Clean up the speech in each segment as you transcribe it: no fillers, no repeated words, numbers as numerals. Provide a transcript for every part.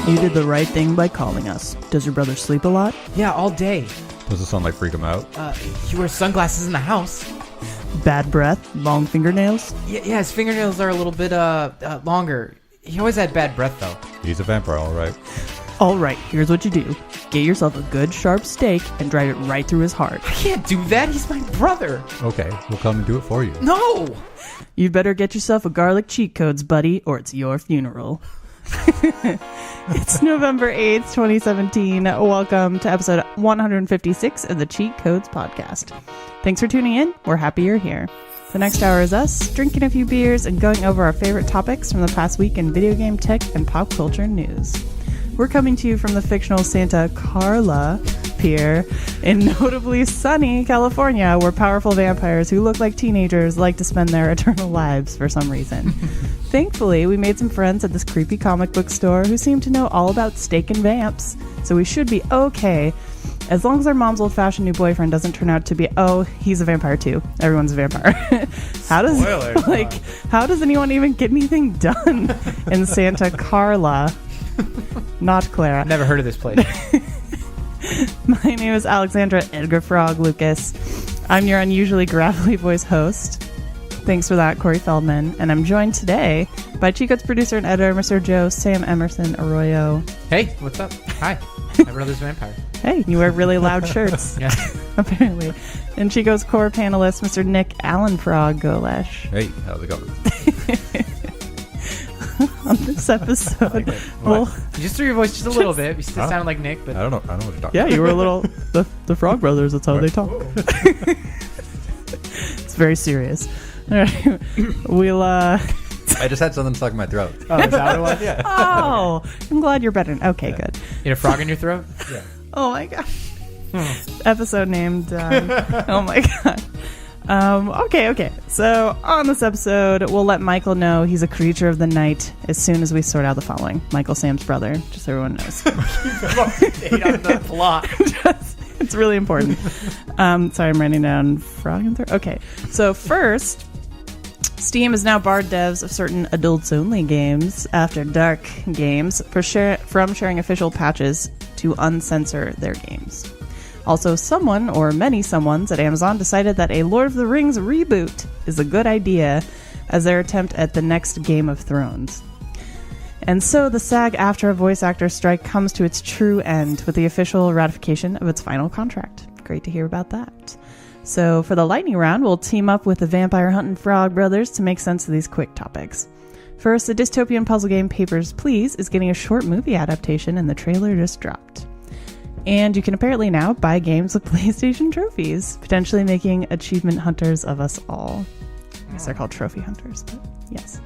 You did the right thing by calling us. Does your brother sleep a lot? Yeah, all day. Does the sunlight freak him out? He wears sunglasses in the house. Bad breath? Long fingernails? Yeah, his fingernails are a little bit longer. He always had bad breath, though. He's a vampire, all right. All right, here's what you do. Get yourself a good sharp steak and drive it right through his heart. I can't do that. He's my brother. Okay, we'll come and do it for you. No! You better get yourself a garlic cheat codes, buddy, or it's your funeral. It's November 8th, 2017. Welcome to episode 156 of the Cheat Codes Podcast. Thanks for tuning in. We're happy you're here. The next hour is us drinking a few beers and going over our favorite topics from the past week in video game, tech, and pop culture news. We're coming to you from the fictional Santa Carla Pier in notably sunny California, where powerful vampires who look like teenagers like to spend their eternal lives for some reason. Thankfully, we made some friends at this creepy comic book store who seem to know all about steak and vamps, so we should be okay, as long as our mom's old-fashioned new boyfriend doesn't turn out to be, he's a vampire too. Everyone's a vampire. How does anyone even get anything done in Santa Carla? Not Clara. Never heard of this place. My name is Alexandra Edgar Frog Lucas. I'm your unusually gravelly voice host. Thanks for that, Corey Feldman. And I'm joined today by Cheat Codes producer and editor, Mr. Joe Sam Emerson Arroyo. Hey, what's up? Hi. My brother's a vampire. Hey, you wear really loud shirts. Yeah. Apparently. And Cheat Codes core panelist, Mr. Nick Allen Frog Golesh. Hey, how's it going? On this episode, you just threw your voice just a little bit. You still sounded like Nick, but I don't know what you're talking yeah, about. you were a little the Frog Brothers. That's how they talk. It's very serious. All right, we'll. I just had something stuck in my throat. Oh, is that what it was? Yeah. Oh, I'm glad you're better. Okay, good. You had a frog in your throat? Yeah. Oh my god. Episode named. Oh my god. Okay. So on this episode, we'll let Michael know he's a creature of the night as soon as we sort out the following. Michael, Sam's brother, just so everyone knows. On the plot. It's really important. Sorry, I'm writing down frog and throat. Okay, so first, Steam has now barred devs of certain adults-only games after dark games from sharing official patches to uncensor their games. Also, someone, or many someones at Amazon decided that a Lord of the Rings reboot is a good idea as their attempt at the next Game of Thrones. And so the sag-aftra voice actor strike comes to its true end with the official ratification of its final contract. Great to hear about that. So for the lightning round, we'll team up with the Vampire Hunting Frog Brothers to make sense of these quick topics. First, the dystopian puzzle game Papers, Please is getting a short movie adaptation, and the trailer just dropped. And you can apparently now buy games with PlayStation trophies, potentially making achievement hunters of us all. I guess they're called trophy hunters, but yes.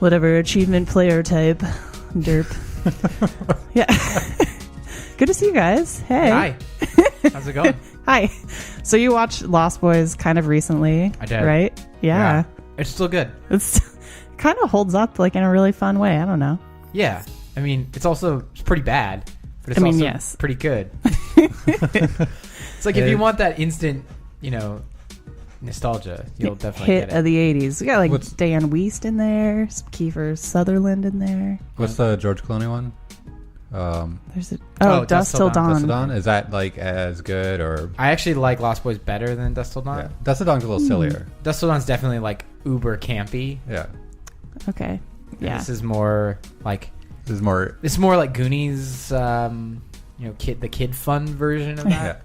Whatever achievement player type. Derp. Yeah. Good to see you guys. Hey. Hi. How's it going? Hi. So you watched Lost Boys kind of recently. I did. Right? Yeah. It's still good. It kind of holds up like in a really fun way. I don't know. Yeah. I mean, it's pretty bad. But it's also yes. pretty good. It's like if you want that instant, nostalgia, you'll definitely hit get it. Of the 80s. We got Dan Wiest in there, some Kiefer Sutherland in there. What's the George Clooney one? There's Dusk Till Dawn. Dusk Till Dawn? Is that like as good or? I actually like Lost Boys better than Dusk Till Dawn. Yeah. Dusk Till Dawn's a little sillier. Dusk Till Dawn's definitely like uber campy. Yeah. Okay. Yeah. This is more like. This is more like Goonies, the kid fun version of that. Yeah.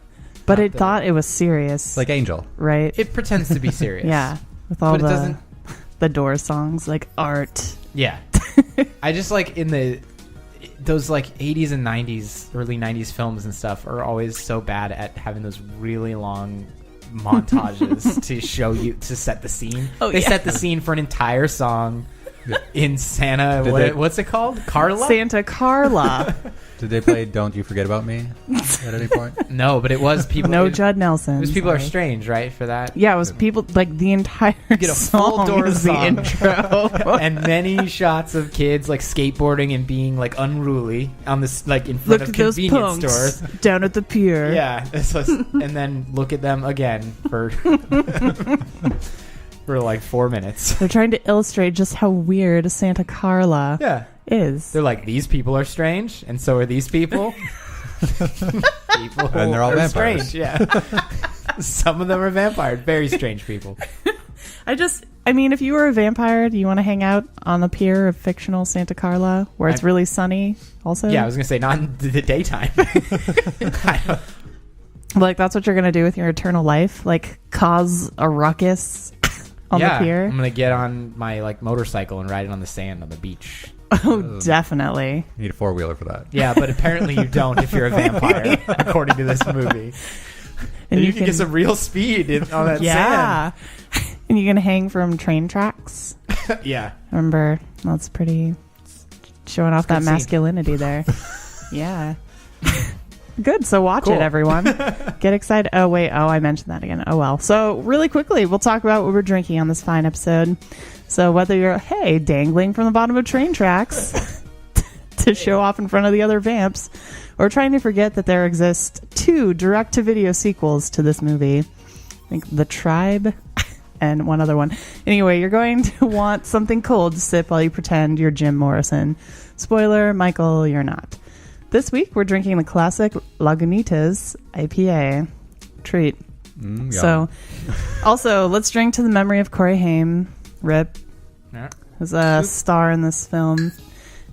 But it thought it was serious. Like Angel. Right? It pretends to be serious. Yeah. With all the Doors songs, like Art. Yeah. I just like those like 80s and 90s, early 90s films and stuff are always so bad at having those really long montages to set the scene. They set the scene for an entire song. In Santa, what's it called? Carla? Santa Carla. Did they play Don't You Forget About Me at any point? No, but it was people. No Judd Nelson. It was People Are Strange, right? For that? Yeah, it was people, like the entire get a full Doors the song. intro. And many shots of kids like skateboarding and being like unruly on this, like in front of convenience stores. Down at the pier. Yeah. And then look at them again for for like 4 minutes. They're trying to illustrate just how weird Santa Carla Yeah. is. They're like, these people are strange, and so are these people. People And they're all are vampires. strange, yeah. Some of them are vampires. Very strange people. I mean, if you were a vampire, do you want to hang out on the pier of fictional Santa Carla where it's really sunny also? Yeah, I was going to say, not in the daytime. Like, that's what you're going to do with your eternal life? Like, cause a ruckus on the pier? I'm going to get on my like motorcycle and ride it on the sand on the beach. Oh, definitely. You need a 4-wheeler for that. Yeah, but apparently you don't if you're a vampire, according to this movie. And you can get some real speed on that sand. And you can hang from train tracks. Yeah. Remember, that's pretty showing off that scene. masculinity there. Yeah. Good. So watch it, everyone. Get excited. Oh, wait. Oh, I mentioned that again. Oh, well. So really quickly, we'll talk about what we're drinking on this fine episode. So whether you're, dangling from the bottom of train tracks to show off in front of the other vamps, or trying to forget that there exist 2 direct-to-video sequels to this movie. I think The Tribe and one other one. Anyway, you're going to want something cold to sip while you pretend you're Jim Morrison. Spoiler, Michael, you're not. This week, we're drinking the classic Lagunitas IPA. Treat. So, also, let's drink to the memory of Corey Haim. Rip. Yeah. Who's a star in this film.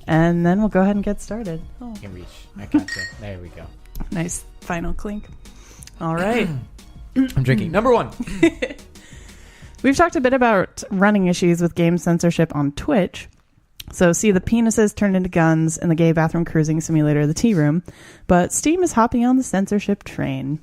And then we'll go ahead and get started. I can reach. I gotcha. There we go. Nice final clink. All right. I'm drinking. Number 1. We've talked a bit about running issues with game censorship on Twitch. So see the penises turned into guns in the gay bathroom cruising simulator, The Tea Room. But Steam is hopping on the censorship train.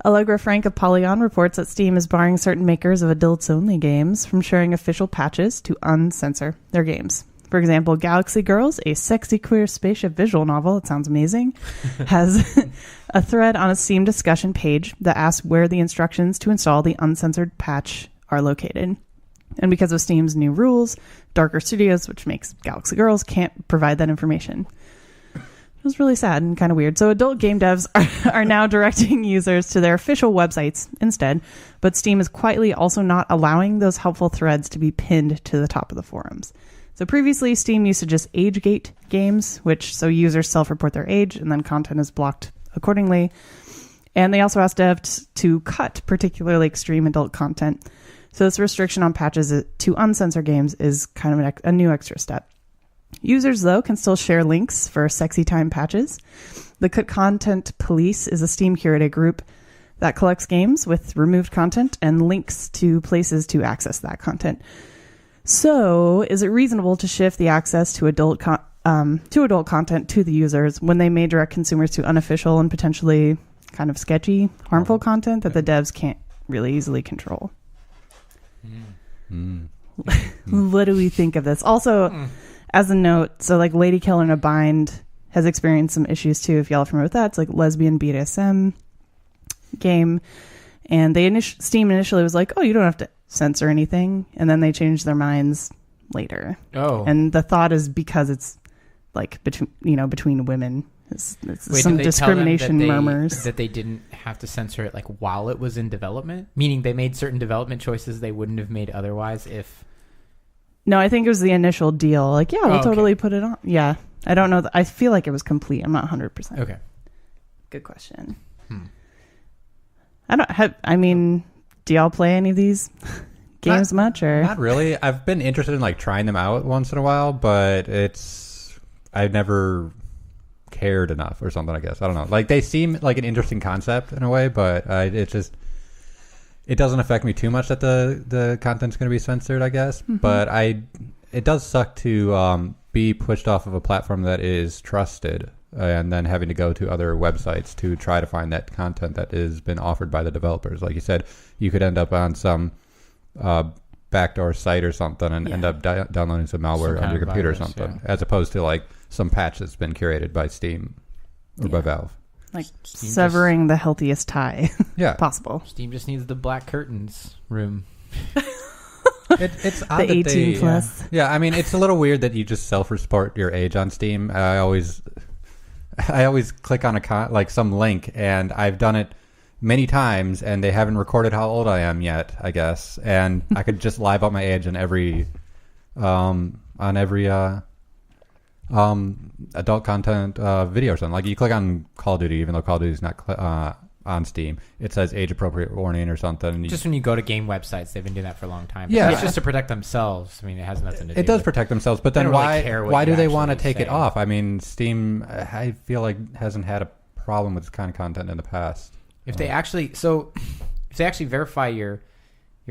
Allegra Frank of Polygon reports that Steam is barring certain makers of adults-only games from sharing official patches to uncensor their games. For example, Galaxy Girls, a sexy queer spaceship visual novel, it sounds amazing, has a thread on a Steam discussion page that asks where the instructions to install the uncensored patch are located. And because of Steam's new rules, Darker Studios, which makes Galaxy Girls, can't provide that information. It was really sad and kind of weird. So adult game devs are now directing users to their official websites instead, but Steam is quietly also not allowing those helpful threads to be pinned to the top of the forums. So previously, Steam used to just age gate games, so users self-report their age and then content is blocked accordingly. And they also asked devs to cut particularly extreme adult content. So this restriction on patches to uncensored games is kind of a new extra step. Users, though, can still share links for sexy time patches. The Cut Content Police is a Steam-curated group that collects games with removed content and links to places to access that content. So, is it reasonable to shift the access to adult content to the users when they may direct consumers to unofficial and potentially kind of sketchy, harmful content that the devs can't really easily control? What do we think of this? Also, as a note, so like Lady Killer in a Bind has experienced some issues too, if y'all are familiar with that. It's like lesbian BDSM game. And Steam initially was like, oh, you don't have to censor anything. And then they changed their minds later. Oh. And the thought is because it's like between women. It's Wait, some discrimination murmurs. That they didn't have to censor it like while it was in development? Meaning they made certain development choices they wouldn't have made otherwise if... No, I think it was the initial deal. Like, yeah, we'll totally put it on. Yeah. I don't know. I feel like it was complete. I'm not 100%. Okay. Good question. Do y'all play any of these games much or? Not really. I've been interested in like trying them out once in a while, but I've never cared enough or something, I guess. I don't know. Like they seem like an interesting concept in a way, but it doesn't affect me too much that the content's going to be censored, I guess. Mm-hmm. But it does suck to be pushed off of a platform that is trusted and then having to go to other websites to try to find that content that has been offered by the developers. Like you said, you could end up on some backdoor site or something and end up downloading some malware on your computer or something, as opposed to like some patch that's been curated by Steam or by Valve. Like severing the healthiest tie possible. Steam just needs the black curtains room. It's odd the 18 plus. Yeah, I mean, it's a little weird that you just self-report your age on Steam. I always click on some link, and I've done it many times, and they haven't recorded how old I am yet, I guess. And I could just lie about my age on every adult content video or something. Like you click on Call of Duty, even though Call of Duty is not on Steam, it says age appropriate warning or something. Just when you go to game websites, they've been doing that for a long time. Yeah. It's just to protect themselves. I mean, it has nothing to do. It does with protect themselves, but They then don't really care what why you do they want to actually take it say. off? I mean, Steam, I feel like hasn't had a problem with this kind of content in the past. If they actually verify your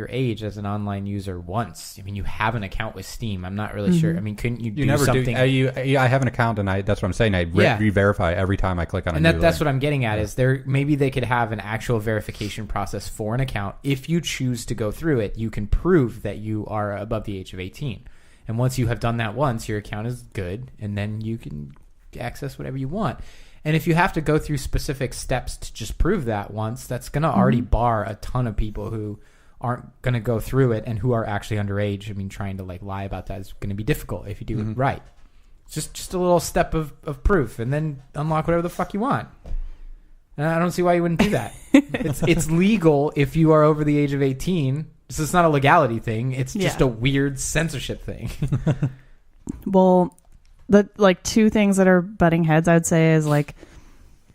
age as an online user once, I mean, you have an account with Steam. I'm not really sure. I mean, couldn't you do never something? I have an account, and that's what I'm saying. I re-verify every time I click on and a new that's link. what I'm getting at. Is there maybe they could have an actual verification process for an account. If you choose to go through it, you can prove that you are above the age of 18. And once you have done that once, your account is good, and then you can access whatever you want. And if you have to go through specific steps to just prove that once, that's going to already bar a ton of people who aren't going to go through it and who are actually underage. I mean, trying to like lie about that is going to be difficult if you do it right. It's just a little step of proof, and then unlock whatever the fuck you want. And I don't see why you wouldn't do that. It's legal if you are over the age of 18. So it's not a legality thing. It's just a weird censorship thing. Well, the like two things that are butting heads, I would say, is like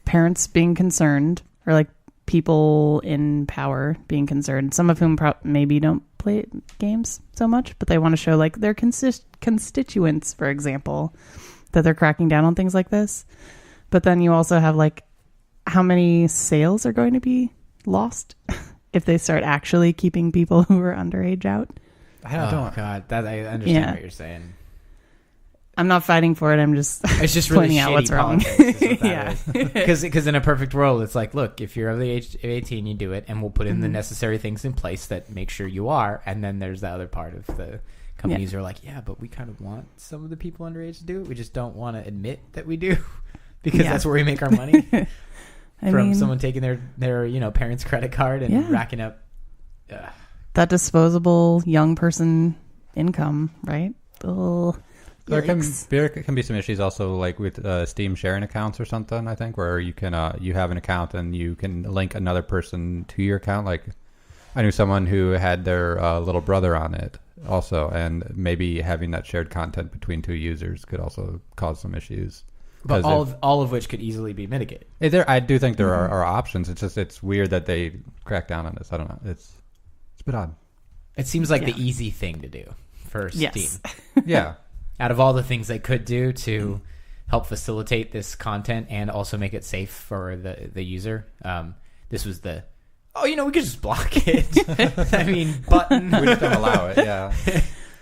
parents being concerned, or like people in power being concerned, some of whom maybe don't play games so much, but they want to show like their constituents, for example, that they're cracking down on things like this. But then you also have like how many sales are going to be lost if they start actually keeping people who are underage out. I don't. God, that I understand what you're saying. I'm not fighting for it. I'm just it's just really pointing out what's wrong. Yeah, because in a perfect world, it's like, look, if you're over the age of 18, you do it, and we'll put in the necessary things in place that make sure you are. And then there's the other part of the companies who are like, yeah, but we kind of want some of the people underage to do it. We just don't want to admit that we do because that's where we make our money from someone taking their parents' credit card and racking up that disposable young person income, right? Ugh. There can be some issues also, like with Steam sharing accounts or something, I think, where you can you have an account and you can link another person to your account. Like I knew someone who had their little brother on it also, and maybe having that shared content between two users could also cause some issues. But all of which could easily be mitigated. I do think there are options. It's just it's weird that they crack down on this. I don't know. It's a bit odd. It seems like the easy thing to do for Steam. Yes. Yeah. Out of all the things they could do to help facilitate this content and also make it safe for the user, this was we could just block it. I mean, button. We just don't allow it, yeah.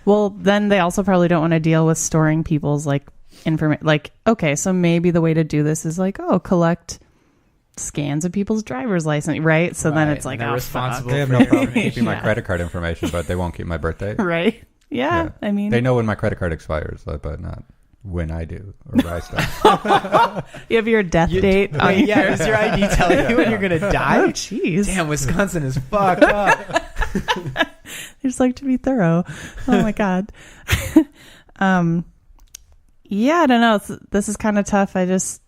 Well, then they also probably don't want to deal with storing people's like information. Like, okay, so maybe the way to do this is like, collect scans of people's driver's license, right? So then it's like, responsible. They have no problem keeping my credit card information, but they won't keep my birthday. Right. Yeah, I mean, they know when my credit card expires, but not when I do or when I start. You have your death date. Is your ID telling you when you're gonna die? Oh, jeez. Damn, Wisconsin is fucked up. They just like to be thorough. Oh my god. Yeah, I don't know. This is kind of tough. I just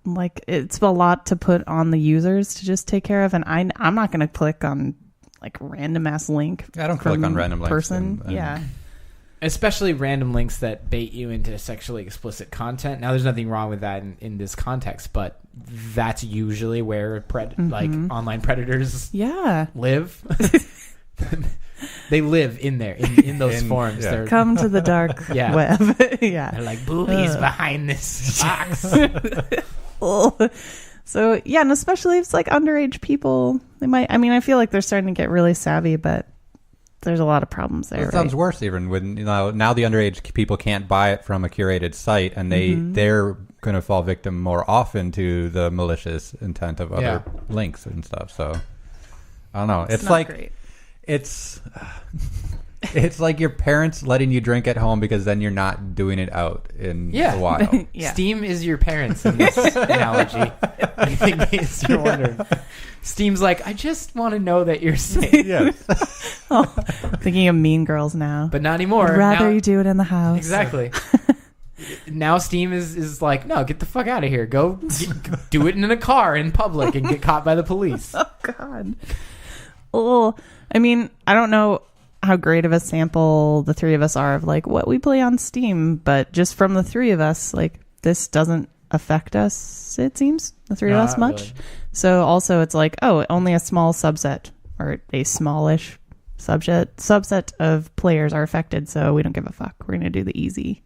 like it's a lot to put on the users to just take care of, and I'm not gonna click on like random ass link. I don't click on random links. Person, and especially random links that bait you into sexually explicit content. Now, there's nothing wrong with that in this context, but that's usually where like online predators live. They live in there, in those forums. Yeah. Come to the dark web. They're like boobies behind this box. So, yeah, and especially if it's like underage people, they might, I mean, I feel like they're starting to get really savvy, but there's a lot of problems there. It sounds worse even when now the underage people can't buy it from a curated site, and they're going to fall victim more often to the malicious intent of other links and stuff. So I don't know. It's like great. It's like your parents letting you drink at home because then you're not doing it out in the wild. Steam is your parents in this analogy. In case you're wondering. Steam's like, I just want to know that you're safe. Yes. Thinking of Mean Girls now. But not anymore. I'd rather you do it in the house. Exactly. Now Steam is like, no, get the fuck out of here. Go do it in a car in public and get caught by the police. Oh, God. God. Oh, I mean, I don't know how great of a sample the three of us are of like what we play on Steam, but just from the three of us, like this doesn't affect us, it seems, the three of us much. Really. So also it's like, oh, only a small subset or a smallish subset of players are affected, so we don't give a fuck. We're going to do the easy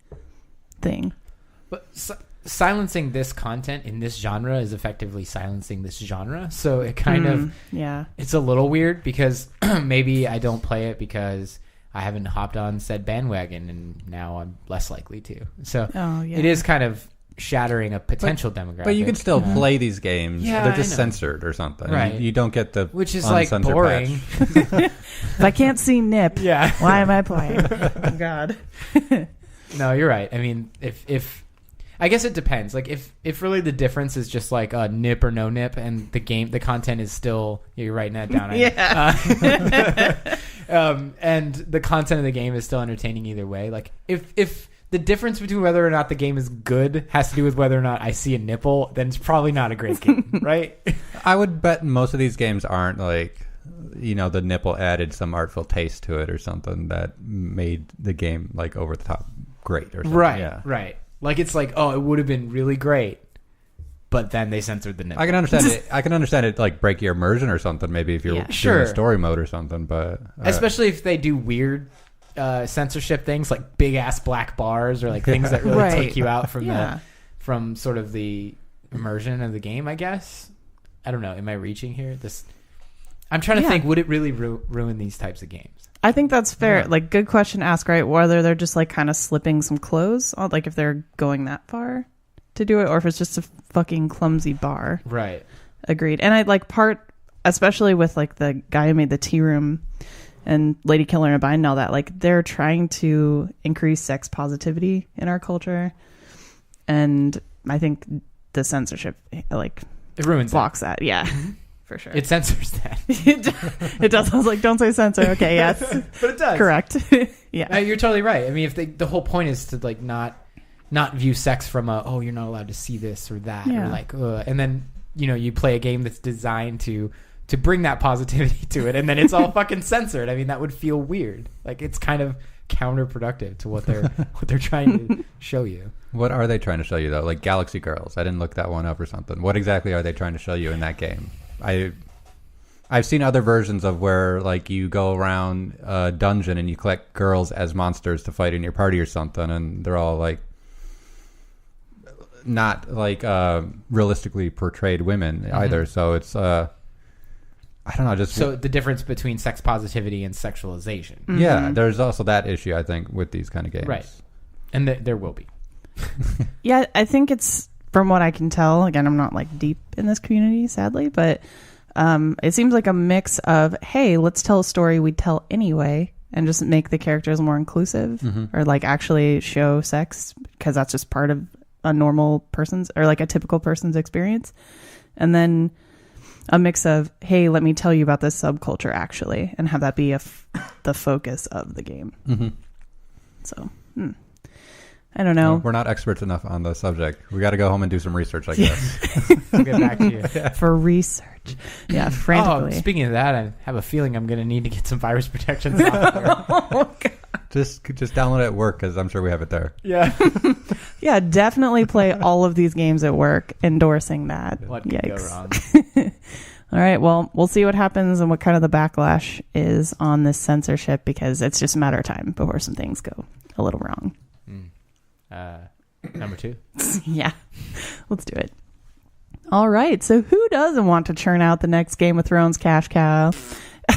thing. But silencing this content in this genre is effectively silencing this genre. So it kind of, it's a little weird because maybe I don't play it because I haven't hopped on said bandwagon and now I'm less likely to. So it is kind of shattering a potential demographic. But you can still play these games. They're just censored or something. Right. You don't get the which is like boring. If I can't see nip, why am I playing? Oh, God. No, you're right. I mean, if I guess it depends. Like if really the difference is just like nip or no nip, and the content is still you're writing that down. And the content of the game is still entertaining either way. Like if the difference between whether or not the game is good has to do with whether or not I see a nipple, then it's probably not a great game, right? I would bet most of these games aren't like, the nipple added some artful taste to it or something that made the game like over the top great or something. Right, right. Like it's like, oh, it would have been really great, but then they censored the nipple. I can understand it. I can understand it like break your immersion or something. Maybe if you're doing a story mode or something, but especially if they do weird censorship things like big ass black bars or like things that really take you out from from sort of the immersion of the game. I guess I don't know. Am I reaching here? I'm trying to think. Would it really ruin these types of games? I think that's fair. Like, good question to ask, right? Whether they're just like kind of slipping some clothes, like if they're going that far to do it, or if it's just a fucking clumsy bar. Right. Agreed. And I like especially with like the guy who made the Tea Room and Lady Killer in a Bind and all that, like they're trying to increase sex positivity in our culture. And I think the censorship, like, it ruins blocks that. Yeah. For sure. It censors that. It does. I was like, don't say censor. Okay, yes. But it does. Correct. Yeah. You're totally right. I mean, if the whole point is to like not view sex from you're not allowed to see this or that or like and then you play a game that's designed to bring that positivity to it and then it's all fucking censored. I mean, that would feel weird. Like it's kind of counterproductive to what they're trying to show you. What are they trying to show you though? Like Galaxy Girls. I didn't look that one up or something. What exactly are they trying to show you in that game? I've seen other versions of where like you go around a dungeon and you collect girls as monsters to fight in your party or something, and they're all like not like realistically portrayed women either. So it's I don't know, just so the difference between sex positivity and sexualization. Mm-hmm. Yeah, there's also that issue I think with these kind of games, right? And there will be. Yeah, I think it's. From what I can tell, again, I'm not like deep in this community, sadly, but it seems like a mix of, hey, let's tell a story we'd tell anyway and just make the characters more inclusive or like actually show sex because that's just part of a normal person's or like a typical person's experience. And then a mix of, hey, let me tell you about this subculture actually and have that be the focus of the game. Mm-hmm. So, I don't know. Well, we're not experts enough on the subject. We got to go home and do some research, I guess. We'll get back to you. For research. Yeah, frantically. Oh, speaking of that, I have a feeling I'm going to need to get some virus protection software. Oh, God. Just download it at work because I'm sure we have it there. Yeah. Yeah, definitely play all of these games at work, endorsing that. What could go wrong? All right, well, we'll see what happens and what kind of the backlash is on this censorship because it's just a matter of time before some things go a little wrong. Number 2. Yeah, let's do it. All right, so who doesn't want to churn out the next Game of Thrones cash cow?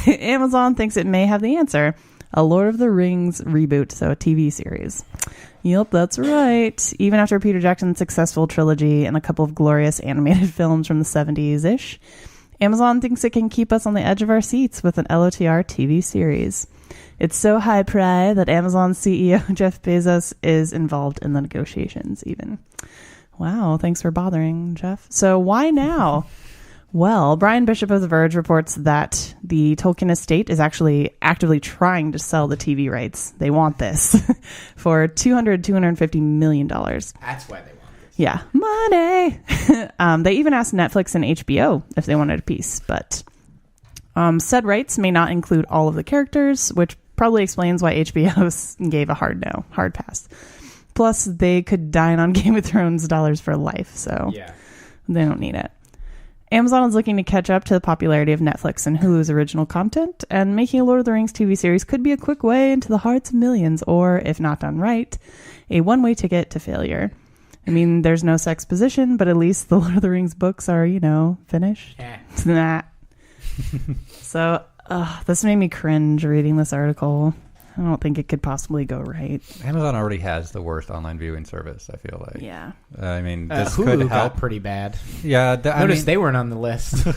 Amazon thinks it may have the answer. A Lord of the Rings reboot, so a TV series. Yep, that's right. Even after Peter Jackson's successful trilogy and a couple of glorious animated films from the 70s-ish, Amazon thinks it can keep us on the edge of our seats with an LOTR TV series. It's so high pride that Amazon CEO Jeff Bezos is involved in the negotiations even. Wow, thanks for bothering, Jeff. So why now? Well, Brian Bishop of The Verge reports that the Tolkien estate is actually actively trying to sell the TV rights. They want this for $250 million. That's why they want this. Yeah, money. They even asked Netflix and HBO if they wanted a piece, but Said rights may not include all of the characters, which probably explains why HBO gave a hard pass. Plus, they could dine on Game of Thrones dollars for life, so they don't need it. Amazon is looking to catch up to the popularity of Netflix and Hulu's original content, and making a Lord of the Rings TV series could be a quick way into the hearts of millions, or, if not done right, a one-way ticket to failure. I mean, there's no sexposition, but at least the Lord of the Rings books are, finished. Nah. So, this made me cringe reading this article. I don't think it could possibly go right. Amazon already has the worst online viewing service, I feel like. Yeah. I mean, this Hulu could help. got pretty bad. Yeah. Notice they weren't on the list.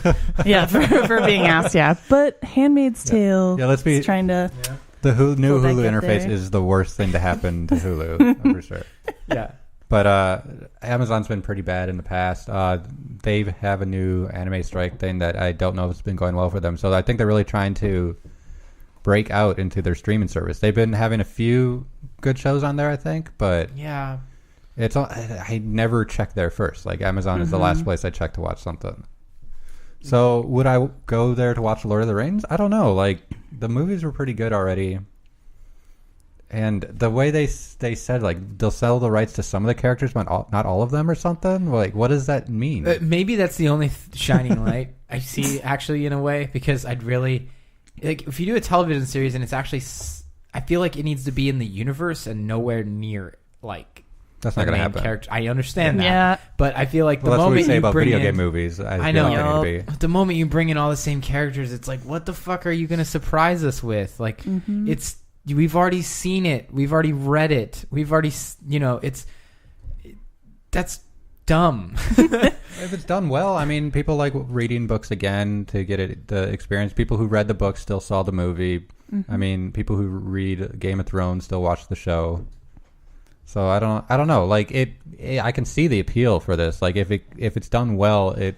Yeah, for being asked, yeah. But Handmaid's Tale let's be trying to... Yeah. The new Will that Hulu get interface there? is the worst thing to happen to Hulu, for sure. Yeah. But Amazon's been pretty bad in the past. They have a new anime strike thing that I don't know if it's been going well for them. So I think they're really trying to break out into their streaming service. They've been having a few good shows on there, I think, but Yeah. it's all, I never check there first. Like Amazon is the last place I check to watch something. So would I go there to watch Lord of the Rings? I don't know. Like the movies were pretty good already. And the way they said, like, they'll sell the rights to some of the characters, but not all of them or something? Like, what does that mean? Maybe that's the only shining light I see, actually, in a way, because I'd really... Like, if you do a television series and it's actually... I feel like it needs to be in the universe and nowhere near, like... That's not going to happen. Character. I understand that. Yeah. But I feel like the Well, that's what we moment say you about bring video in... game movies. I know. Like they're gonna be. The moment you bring in all the same characters, it's like, what the fuck are you going to surprise us with? Like, it's... We've already seen it. We've already read it. We've already... That's dumb. If it's done well, I mean, people like reading books again to get the experience. People who read the book still saw the movie. I mean, people who read Game of Thrones still watch the show. So I don't know. Like I can see the appeal for this. Like if it's done well, it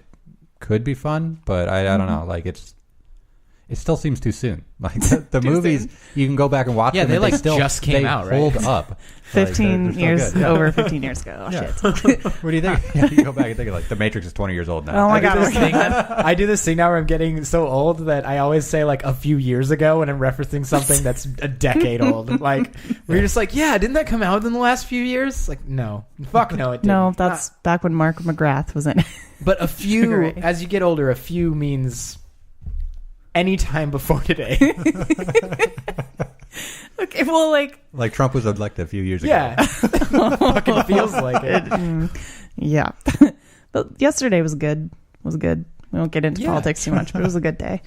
could be fun. But I don't know. Like it still seems too soon. Like the movies, soon. You can go back and watch them. They like still just came out, right? Hold up. 15 years, over 15 years ago. Oh, yeah. shit. What do you think? Yeah, you go back and think like The Matrix is 20 years old now. Oh my God. I do this thing now where I'm getting so old that I always say like a few years ago when I'm referencing something that's a decade old. Like we're just like, yeah, didn't that come out in the last few years? Like, no. Fuck no, it didn't. No, that's back when Mark McGrath was in it. But a few, Right. as you get older, a few means any time before today. Okay, well, like Trump was elected a few years ago. Yeah. Fucking feels like it. Yeah. But yesterday was good. We won't get into politics too much, but it was a good day.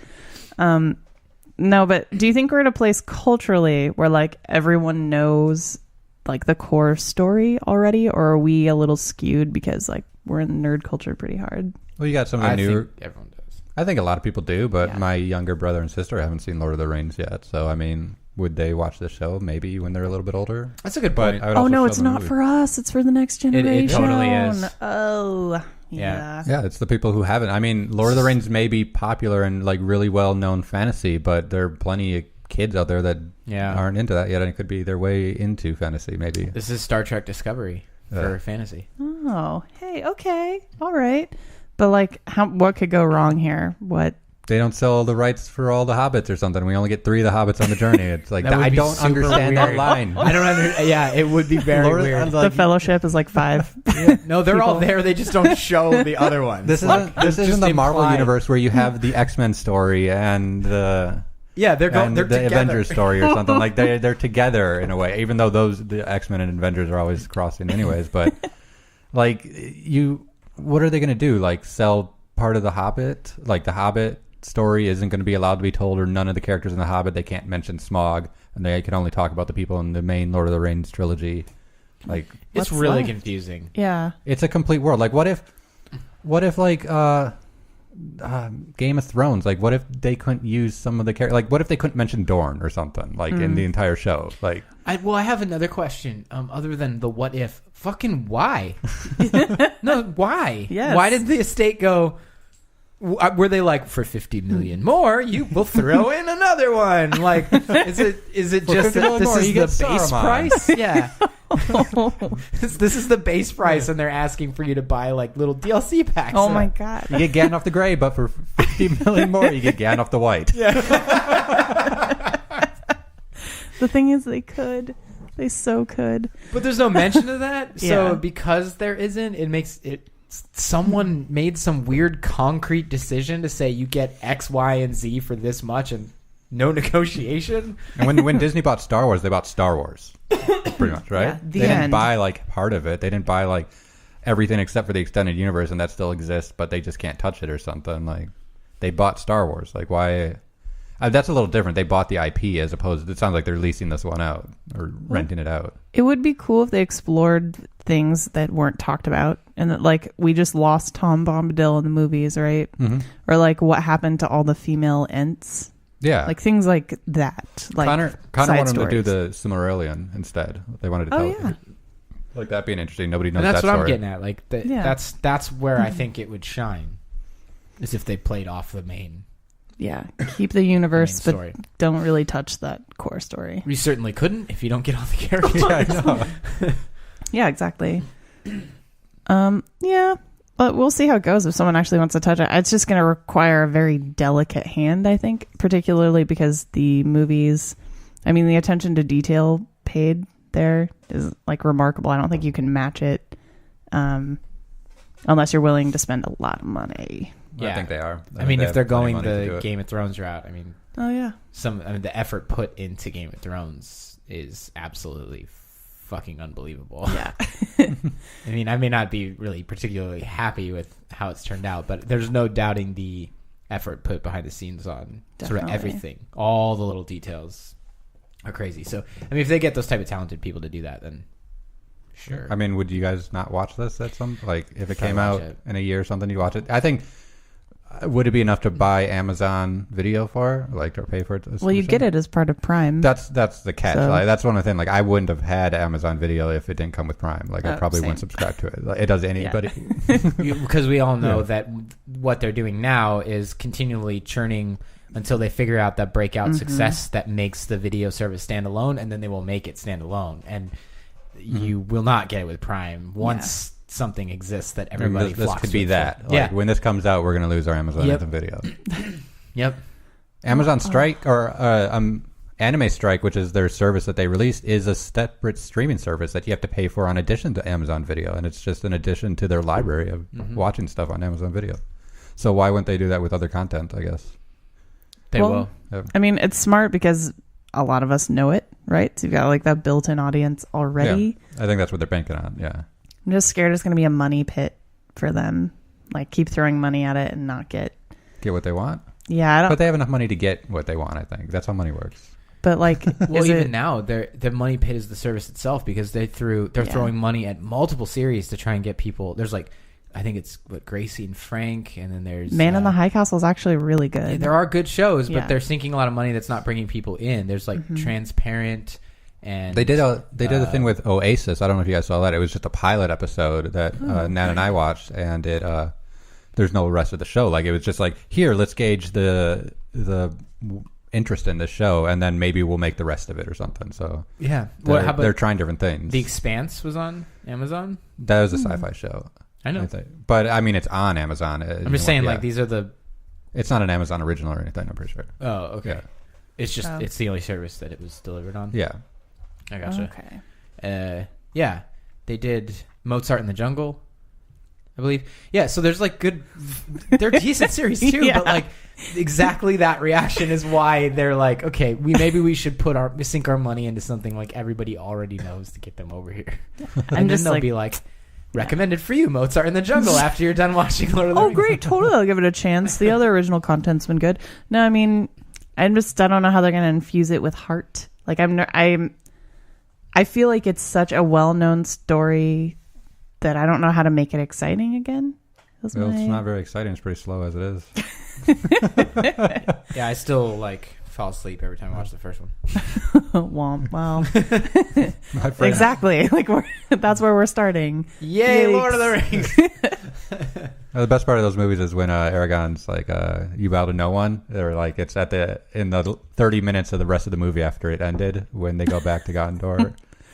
No, but do you think we're at a place culturally where like everyone knows like the core story already, or are we a little skewed because like we're in nerd culture pretty hard? Well, you got some of the newer... think everyone does. I think a lot of people do, but my younger brother and sister haven't seen Lord of the Rings yet. So, I mean, would they watch the show maybe when they're a little bit older? That's a good point. Oh, no, it's not for us. It's for the next generation. It totally is. Oh, Yeah. Yeah, it's the people who haven't. I mean, Lord of the Rings may be popular and like really well-known fantasy, but there are plenty of kids out there that aren't into that yet, and it could be their way into fantasy, maybe. This is Star Trek Discovery for fantasy. Oh, hey, okay, all right. But like, what could go wrong here? What? They don't sell the rights for all the hobbits or something. We only get 3 of the hobbits on the journey. It's like, I don't understand that line. I don't understand. Yeah, it would be very weird. The Fellowship is like 5. No, they're all there. They just don't show the other ones. This isn't the Marvel universe where you have the X-Men story and they're the Avengers story or something. Like they're together in a way, even though the X-Men and Avengers are always crossing anyways. But like what are they going to do? Like sell part of the Hobbit? Like the Hobbit story isn't going to be allowed to be told, or none of the characters in the Hobbit. They can't mention Smaug, and they can only talk about the people in the main Lord of the Rings trilogy. Like it's really confusing. Yeah, it's a complete world. Like what if like Game of Thrones, like what if they couldn't use some of the characters? Like what if they couldn't mention Dorne or something like in the entire show? Like I have another question other than the what if. Fucking why? No, why? Yes. Why did the estate go, Were they like, for 50 million more, you will throw in another one? Like, is it just that this is the base price? Yeah. This is the base price, and they're asking for you to buy like little DLC packs. Oh my god! You get Gandalf the Grey, but for 50 million more, you get Gandalf the White. Yeah. The thing is, they so could. But there's no mention of that. So Yeah. because there isn't, it makes it. Someone made some weird concrete decision to say you get X, Y, and Z for this much, and no negotiation. And when Disney bought Star Wars, they bought Star Wars, pretty much, right? Yeah, they didn't end. buy like part of it. They didn't buy like everything except for the extended universe, and that still exists, but they just can't touch it or something. Like they bought Star Wars. Like why? That's a little different. They bought the IP as opposed to, it sounds like they're leasing this one out or renting it out. It would be cool if they explored things that weren't talked about, and that, like, we just lost Tom Bombadil in the movies, right? Mm-hmm. Or like what happened to all the female Ents, Yeah, like things like that. Like Connor side wanted to do stories. the Silmarillion instead. They wanted to tell yeah. like that being interesting. Nobody knows And that's that what story. I'm getting at. Like, Yeah. that's where I think it would shine, is if they played off the main. Yeah, keep the universe, main but story. don't really touch that core story. We certainly couldn't if you don't get all the characters. Yeah, I know. Yeah, exactly. Yeah, but we'll see how it goes if someone actually wants to touch it. It's just going to require a very delicate hand, I think, particularly because the movies, I mean, the attention to detail paid there is like remarkable. I don't think you can match it unless you're willing to spend a lot of money. Yeah. I think they are. I mean, they if have they're plenty going of money to do the it. Game of Thrones route, I mean, Oh, yeah. the effort put into Game of Thrones is absolutely fucking unbelievable. Yeah. I mean, I may not be really particularly happy with how it's turned out, but there's no doubting the effort put behind the scenes on sort of Definitely. everything. All the little details are crazy. So, I mean, if they get those type of talented people to do that, then sure. I mean, would you guys not watch this at some, like, if it Try to came watch out it. in a year or something, you watch it? I think, would it be enough to buy Amazon Video for, like, or pay for it? Well, you get it as part of Prime. That's the catch. So- Like, that's one of the things. Like, I wouldn't have had Amazon Video if it didn't come with Prime. Like, I probably same. wouldn't subscribe to it. Like, it does anybody. Because we all know Yeah. that what they're doing now is continually churning until they figure out that breakout success that makes the video service stand alone, and then they will make it stand alone. And you will not get it with Prime once something exists that everybody this flocks could to be it that. for. Like, Yeah. when this comes out, we're going to lose our Amazon Yep. Video. Yep. Amazon Strike or Anime Strike, which is their service that they released, is a separate streaming service that you have to pay for in addition to Amazon Video, and it's just an addition to their library of watching stuff on Amazon Video. So why wouldn't they do that with other content? I guess. They Well, will. I mean, it's smart because a lot of us know it, right? So you've got like that built-in audience already. Yeah, I think that's what they're banking on. Yeah. I'm just scared it's going to be a money pit for them. Like, keep throwing money at it and not get. Get what they want. Yeah, I don't. But they have enough money to get what they want, I think. That's how money works. But like, Well, is even it, now, the money pit is the service itself, because they're throwing money at multiple series to try and get people. There's like, I think it's Gracie and Frank, and then there's Man in the High Castle is actually really good. Yeah, there are good shows, but Yeah. they're sinking a lot of money that's not bringing people in. There's like Transparent, and They did a thing with Oasis. I don't know if you guys saw that. It was just a pilot episode that Nat and I watched, and it there's no rest of the show. Like, it was just like, here, let's gauge the interest in this show, and then maybe we'll make the rest of it or something. So yeah. they're, How about they're trying different things. The Expanse was on Amazon. That was a sci-fi show. I know. think. But I mean, it's on Amazon. I'm just saying, like, these are the. It's not an Amazon original or anything, I'm pretty sure. Oh, okay. Yeah. It's just Oh. it's the only service that it was delivered on. Yeah. I gotcha. Okay. Yeah, they did Mozart in the Jungle, I believe. Yeah, so there's like good, they're decent series too, Yeah. but like exactly that reaction is why they're like, okay, maybe we should sink our money into something like everybody already knows to get them over here, and then just they'll like- be like, recommended for you, Mozart in the Jungle, after you're done watching Lord of the Oh, Rings. great! Totally, I'll give it a chance. The other original content's been good. No, I mean, I don't know how they're going to infuse it with heart. Like, I feel like it's such a well-known story that I don't know how to make it exciting again. It's not very exciting. It's pretty slow as it is. Yeah, I still like fall asleep every time I watch the first one. Womp, wow. My friend, Exactly. Like, that's where we're starting. Yay, Yikes. Lord of the Rings! The best part of those movies is when Aragorn's like, "You bow to no one," or like it's in the 30 minutes of the rest of the movie after it ended when they go back to Gondor,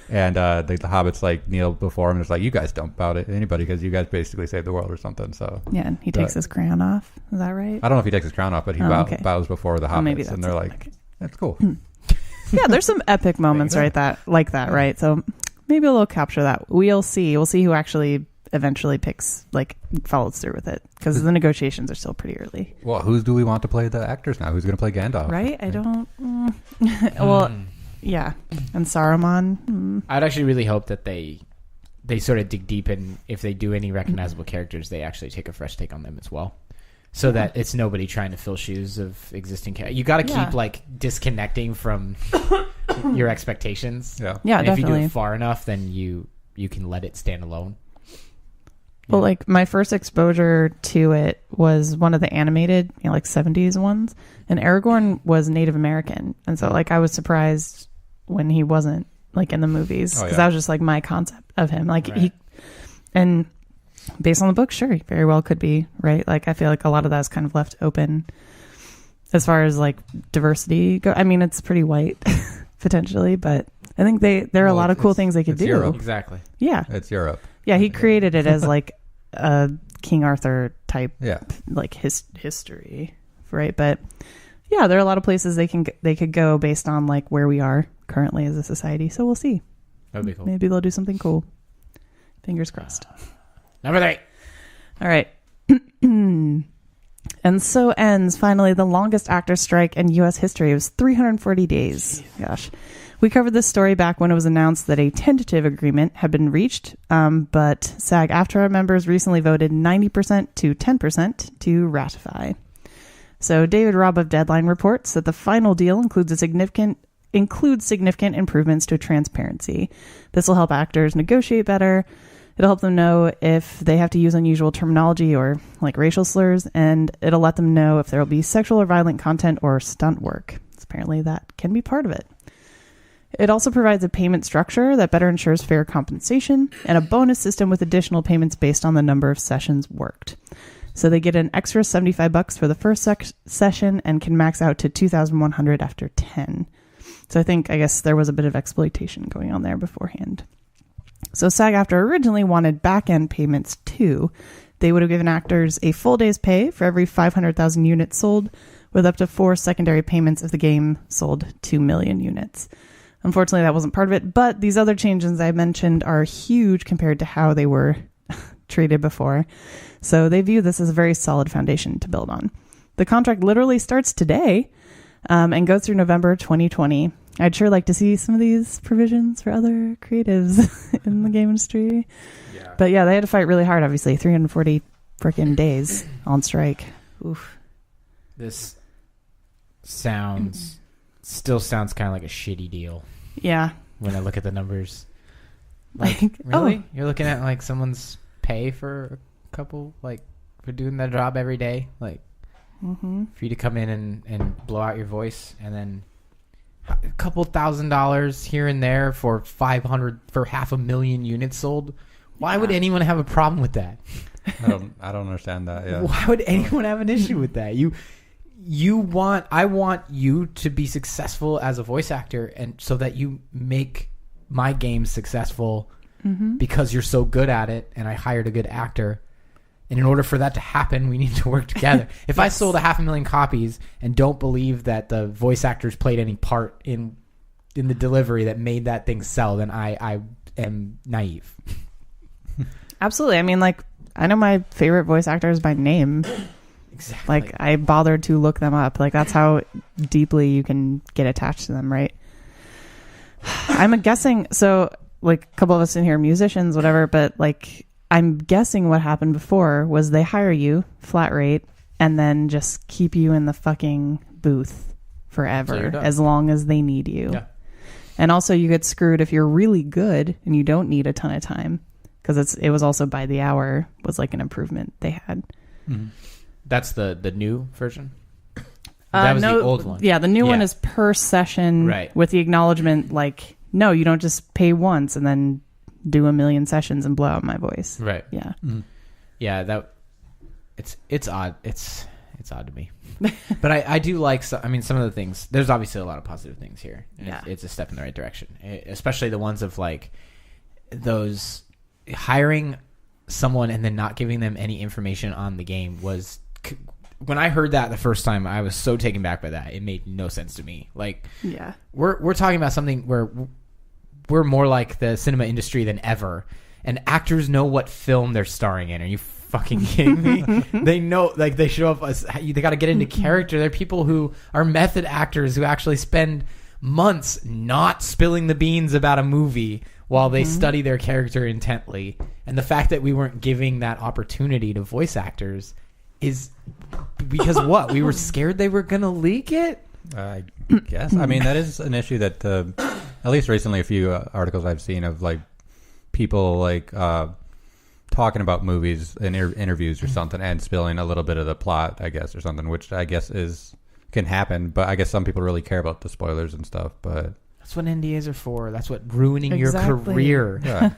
and the hobbits like kneel before him and it's like, "You guys don't bow to anybody because you guys basically saved the world or something." So yeah, and he takes his crown off. Is that right? I don't know if he takes his crown off, but he bows before the hobbits, and they're like, okay. "That's cool." Yeah, there's some epic moments right right. So maybe we'll capture that. We'll see who actually eventually follows through with it, because the negotiations are still pretty early. Well, who do we want to play the actors now? Who's going to play Gandalf? Right? I don't. Well, yeah, and Saruman. I'd actually really hope that they sort of dig deep, and if they do any recognizable characters, they actually take a fresh take on them as well, so that it's nobody trying to fill shoes of existing characters. You got to keep like disconnecting from your expectations. Yeah, and definitely. If you do it far enough, then you can let it stand alone. Well, like my first exposure to it was one of the animated, 70s ones, and Aragorn was Native American, and so like I was surprised when he wasn't like in the movies, because that was just like my concept of him. Like and based on the book, sure, he very well could be, right? Like I feel like a lot of that is kind of left open as far as like diversity go. I mean, it's pretty white potentially, but I think there are a lot of cool things they could do. Europe. Exactly. Yeah, it's Europe. Yeah, he created it as like a King Arthur type, like history, right? But yeah, there are a lot of places they could go based on like where we are currently as a society. So we'll see. That'd be cool. Maybe they'll do something cool. Fingers crossed. Number 3. All right. And so ends finally the longest actor strike in U.S. history. It was 340 days. Jeez. Gosh. We covered this story back when it was announced that a tentative agreement had been reached, but SAG-AFTRA members recently voted 90% to 10% to ratify. So David Robb of Deadline reports that the final deal includes significant improvements to transparency. This will help actors negotiate better. It'll help them know if they have to use unusual terminology or like racial slurs, and it'll let them know if there will be sexual or violent content or stunt work. Apparently that can be part of it. It also provides a payment structure that better ensures fair compensation, and a bonus system with additional payments based on the number of sessions worked. So they get an extra $75 for the first session and can max out to $2,100 after 10. So I guess there was a bit of exploitation going on there beforehand. So SAG-AFTRA originally wanted back-end payments too. They would have given actors a full day's pay for every 500,000 units sold, with up to 4 secondary payments if the game sold 2 million units. Unfortunately, that wasn't part of it, but these other changes I mentioned are huge compared to how they were treated before. So they view this as a very solid foundation to build on. The contract literally starts today and goes through November 2020. I'd sure like to see some of these provisions for other creatives in the game industry. Yeah. But yeah, they had to fight really hard, obviously. 340 freaking days on strike. Oof. This still sounds kind of like a shitty deal. Yeah. When I look at the numbers. Like really? You're looking at like someone's pay for a couple, like for doing their job every day, like for you to come in and blow out your voice, and then a couple $1,000 here and there for 500,000 units sold. Why would anyone have a problem with that? I don't understand that. Yeah. Why would anyone have an issue with that? I want you to be successful as a voice actor, and so that you make my game successful because you're so good at it, and I hired a good actor. And in order for that to happen, we need to work together. If I sold 500,000 copies and don't believe that the voice actors played any part in the delivery that made that thing sell, then I am naive. Absolutely. I mean, like, I know my favorite voice actors by name. Exactly. Like, I bothered to look them up. Like, that's how deeply you can get attached to them, right? I'm guessing, so, like, a couple of us in here are musicians, whatever, but, like, I'm guessing what happened before was they hire you, flat rate, and then just keep you in the fucking booth forever, as long as they need you. Yeah. And also, you get screwed if you're really good and you don't need a ton of time, because it was also by the hour was like an improvement they had. Mm-hmm. That's the new version? That was the old one. Yeah, the new one is per session, right, with the acknowledgement, like, no, you don't just pay once and then do 1 million sessions and blow out my voice. Right. Yeah. Mm-hmm. Yeah, It's odd. It's odd to me. But I do like some of the things. There's obviously a lot of positive things here. And it's a step in the right direction, especially the ones of like those hiring someone and then not giving them any information on the game was. When I heard that the first time, I was so taken back by that. It made no sense to me. Like, we're talking about something where we're more like the cinema industry than ever, and actors know what film they're starring in. Are you fucking kidding me? They know, like, they show up as they got to get into character. They're people who are method actors who actually spend months not spilling the beans about a movie while they study their character intently. And the fact that we weren't giving that opportunity to voice actors is because what? We were scared they were going to leak it? I guess. I mean, that is an issue that, at least recently, a few articles I've seen of like people like talking about movies in interviews or something and spilling a little bit of the plot, I guess, or something, which I guess can happen. But I guess some people really care about the spoilers and stuff. But that's what NDAs are for. That's what ruining your career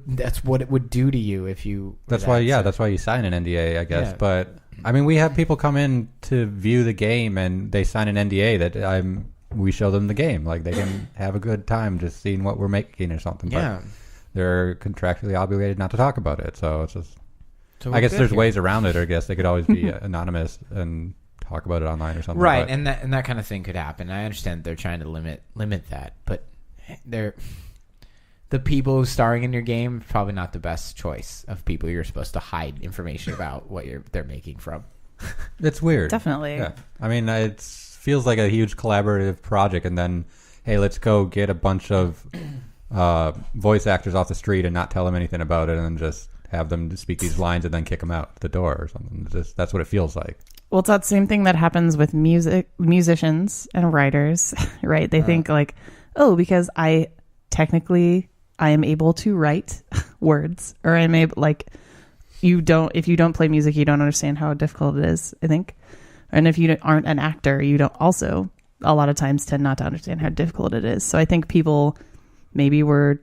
that's what it would do to you if you. That's why you sign an NDA, I guess. Yeah. But I mean, we have people come in to view the game and they sign an NDA that we show them the game, like they can have a good time just seeing what we're making or something. Yeah, but they're contractually obligated not to talk about it. So it's just. So I guess there's ways around it. Or I guess they could always be anonymous and talk about it online or something. Right, and that kind of thing could happen. I understand they're trying to limit that, but the people starring in your game probably not the best choice of people you're supposed to hide information about what they're making from. It's weird. Definitely. Yeah. I mean, it feels like a huge collaborative project, and then, hey, let's go get a bunch of voice actors off the street and not tell them anything about it, and then just have them speak these lines and then kick them out the door or something. That's what it feels like. Well, it's that same thing that happens with musicians and writers, right? They think like, oh, because I am able to write words, or I'm able, like, if you don't play music, you don't understand how difficult it is, I think. And if you aren't an actor, you don't also a lot of times tend not to understand how difficult it is. So I think people maybe were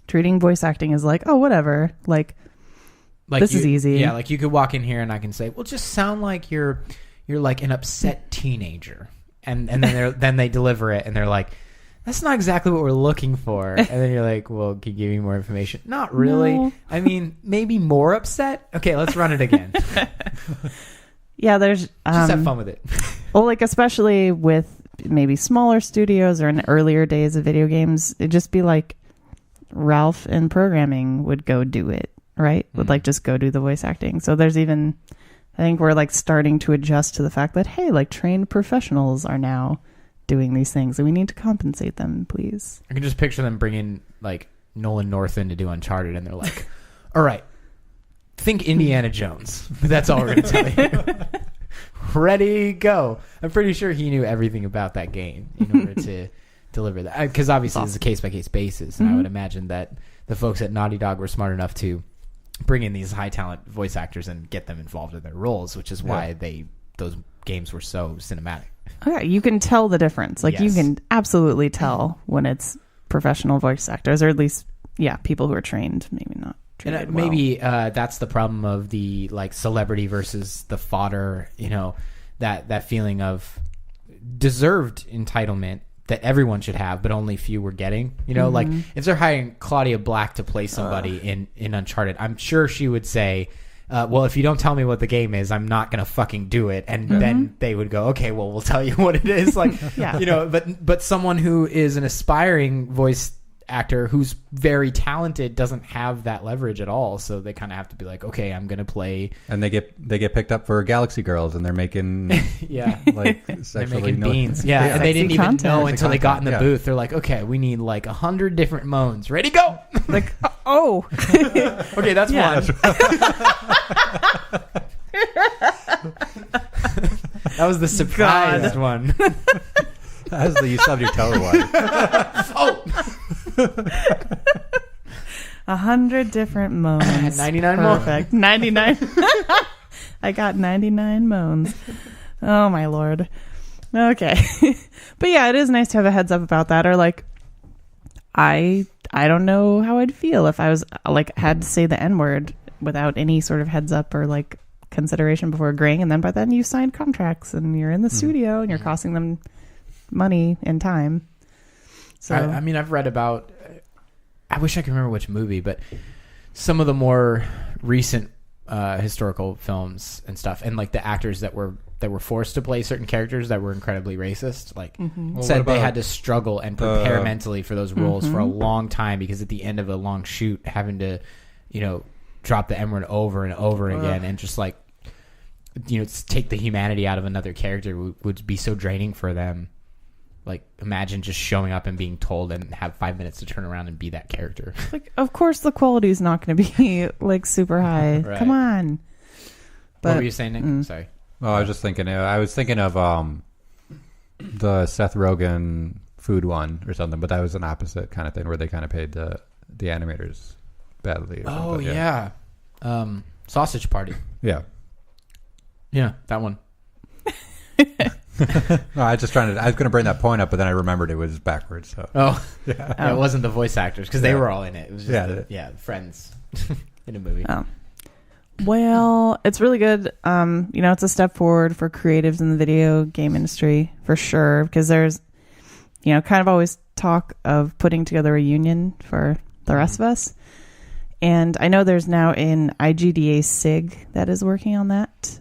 treating voice acting as like, oh, whatever, like this is easy. Yeah, like you could walk in here and I can say, well, just sound like you're like an upset teenager, and then they deliver it and they're like, that's not exactly what we're looking for. And then you're like, well, can you give me more information? Not really. No. I mean, maybe more upset. Okay, let's run it again. Yeah, there's just have fun with it. Well, like especially with maybe smaller studios or in earlier days of video games, it'd just be like Ralph in programming would go do it, right? Would like just go do the voice acting. So there's even, I think we're like starting to adjust to the fact that, hey, like trained professionals are now doing these things and we need to compensate them, please. I can just picture them bringing like Nolan North in to do Uncharted, and they're like, all right, think Indiana Jones. That's all we're going to tell you. Ready, go. I'm pretty sure he knew everything about that game in order to deliver that, because obviously it's a case-by-case basis, and I would imagine that the folks at Naughty Dog were smart enough to bring in these high-talent voice actors and get them involved in their roles, which is why those games were so cinematic. Okay, you can tell the difference. Like, you can absolutely tell when it's professional voice actors, or at least, people who are trained, maybe not. And maybe that's the problem of the like celebrity versus the fodder, that feeling of deserved entitlement that everyone should have, but only few were getting. Like if they're hiring Claudia Black to play somebody in Uncharted, I'm sure she would say, well, if you don't tell me what the game is, I'm not going to fucking do it. And then they would go, okay, well, we'll tell you what it is. Like, but someone who is an aspiring voice actor who's very talented doesn't have that leverage at all, so they kind of have to be like, okay, I'm gonna play, and they get picked up for Galaxy Girls, and they're making like they're making beans, and they didn't even know until they got in the booth. They're like, okay, we need like 100 different moans, ready, go. Like, oh okay, that's one. That was the surprised one. That was the you stubbed your toe one. Oh. 100 different moans. 99 Perfect. 99. I got 99 moans. Oh my lord. Okay. But yeah, it is nice to have a heads up about that. Or like, I don't know how I'd feel if I was like had to say the N-word without any sort of heads up or like consideration before agreeing, and then by then you signed contracts and you're in the studio and you're costing them money and time. So I mean, I've read about, I wish I could remember which movie, but some of the more recent historical films and stuff, and like the actors that were forced to play certain characters that were incredibly racist, like said they had to struggle and prepare mentally for those roles for a long time, because at the end of a long shoot, having to, drop the M word over and over again, and just like, take the humanity out of another character would be so draining for them. Like, imagine just showing up and being told and have 5 minutes to turn around and be that character. Like, of course the quality is not going to be like super high. Right. Come on. But, what were you saying, Nick? Sorry. Oh, I was just thinking. I was thinking of the Seth Rogen food one or something, but that was an opposite kind of thing where they kind of paid the animators badly. Oh yeah. Sausage Party. Yeah. Yeah, that one. No, I was going to bring that point up, but then I remembered it was backwards. So. Yeah, it wasn't the voice actors because they were all in it. It was just friends in a movie. Oh. Well, it's really good. It's a step forward for creatives in the video game industry for sure, because there's, kind of always talk of putting together a union for the rest of us. And I know there's now an IGDA SIG that is working on that.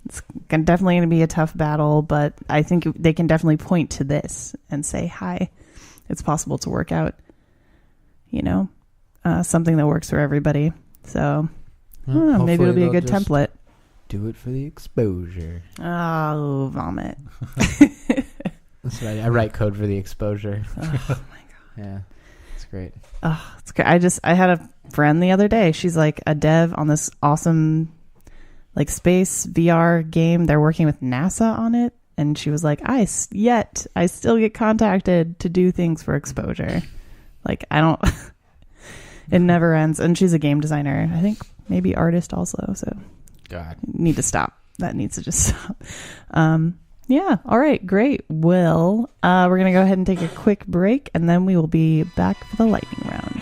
It's definitely going to be a tough battle, but I think they can definitely point to this and say, hi, it's possible to work out, something that works for everybody. So maybe it'll be a good template. Do it for the exposure. Oh, vomit. That's right. I write code for the exposure. Oh, my God. Yeah, it's great. Oh, it's great. I had a friend the other day. She's like a dev on this awesome like space VR game. They're working with NASA on it, and she was like, I still get contacted to do things for exposure. Like, I don't it never ends. And she's a game designer, I think maybe artist also, so God, need to stop. That needs to just stop. Yeah, all right, great. Well, we're gonna go ahead and take a quick break, and then we will be back for the lightning round.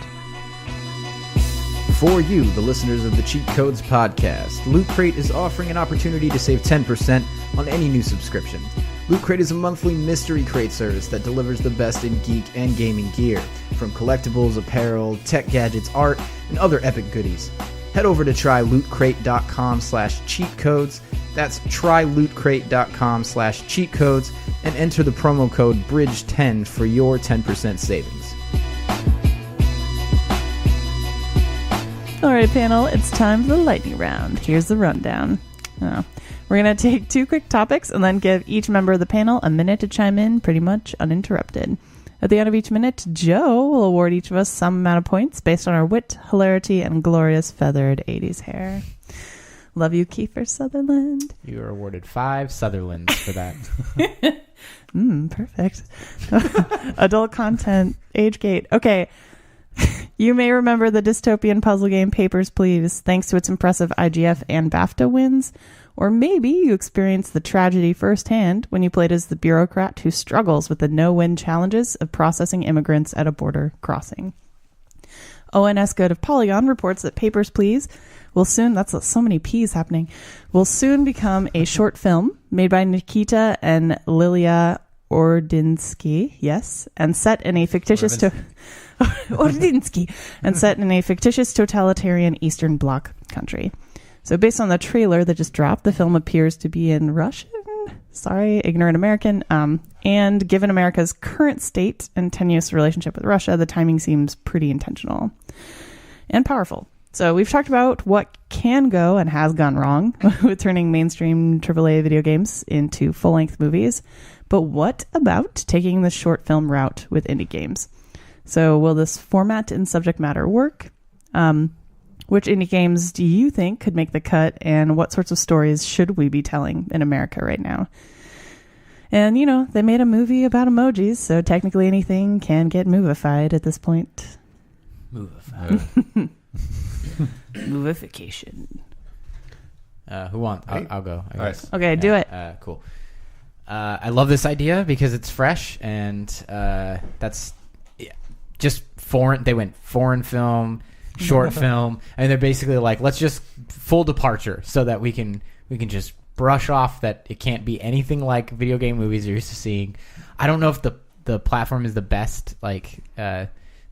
For you, the listeners of the Cheat Codes podcast, Loot Crate is offering an opportunity to save 10% on any new subscription. Loot Crate is a monthly mystery crate service that delivers the best in geek and gaming gear, from collectibles, apparel, tech gadgets, art, and other epic goodies. Head over to trylootcrate.com/cheatcodes. That's trylootcrate.com/cheatcodes and enter the promo code BRIDGE10 for your 10% savings. All right, panel, it's time for the lightning round. Here's the rundown. We're going to take 2 quick topics and then give each member of the panel a minute to chime in pretty much uninterrupted. At the end of each minute, Joe will award each of us some amount of points based on our wit, hilarity, and glorious feathered 80s hair. Love you, Kiefer Sutherland. You are awarded 5 Sutherlands for that. Perfect. Adult content, age gate. Okay. You may remember the dystopian puzzle game Papers, Please, thanks to its impressive IGF and BAFTA wins. Or maybe you experienced the tragedy firsthand when you played as the bureaucrat who struggles with the no-win challenges of processing immigrants at a border crossing. ONS Good of Polygon reports that Papers, Please will soon, that's so many P's happening, will soon become a short film made by Nikita and Lilia Ordinsky, yes, and set in a fictitious Ordinsky, and set in a fictitious totalitarian Eastern Bloc country. So based on the trailer that just dropped, the film appears to be in Russian. Sorry, ignorant American. And given America's current state and tenuous relationship with Russia, the timing seems pretty intentional and powerful. So we've talked about what can go and has gone wrong with turning mainstream AAA video games into full-length movies. But what about taking the short film route with indie games? So will this format and subject matter work? Which indie games do you think could make the cut, and what sorts of stories should we be telling in America right now? And, they made a movie about emojis, so technically anything can get movified at this point. Movified. Movification. Who wants? I'll go, I guess. Okay, do it. Cool. I love this idea because it's fresh, and that's just foreign. They went foreign film, short film, and they're basically like, let's just full departure so that we can just brush off that it can't be anything like video game movies you're used to seeing. I don't know if the platform is the best, like the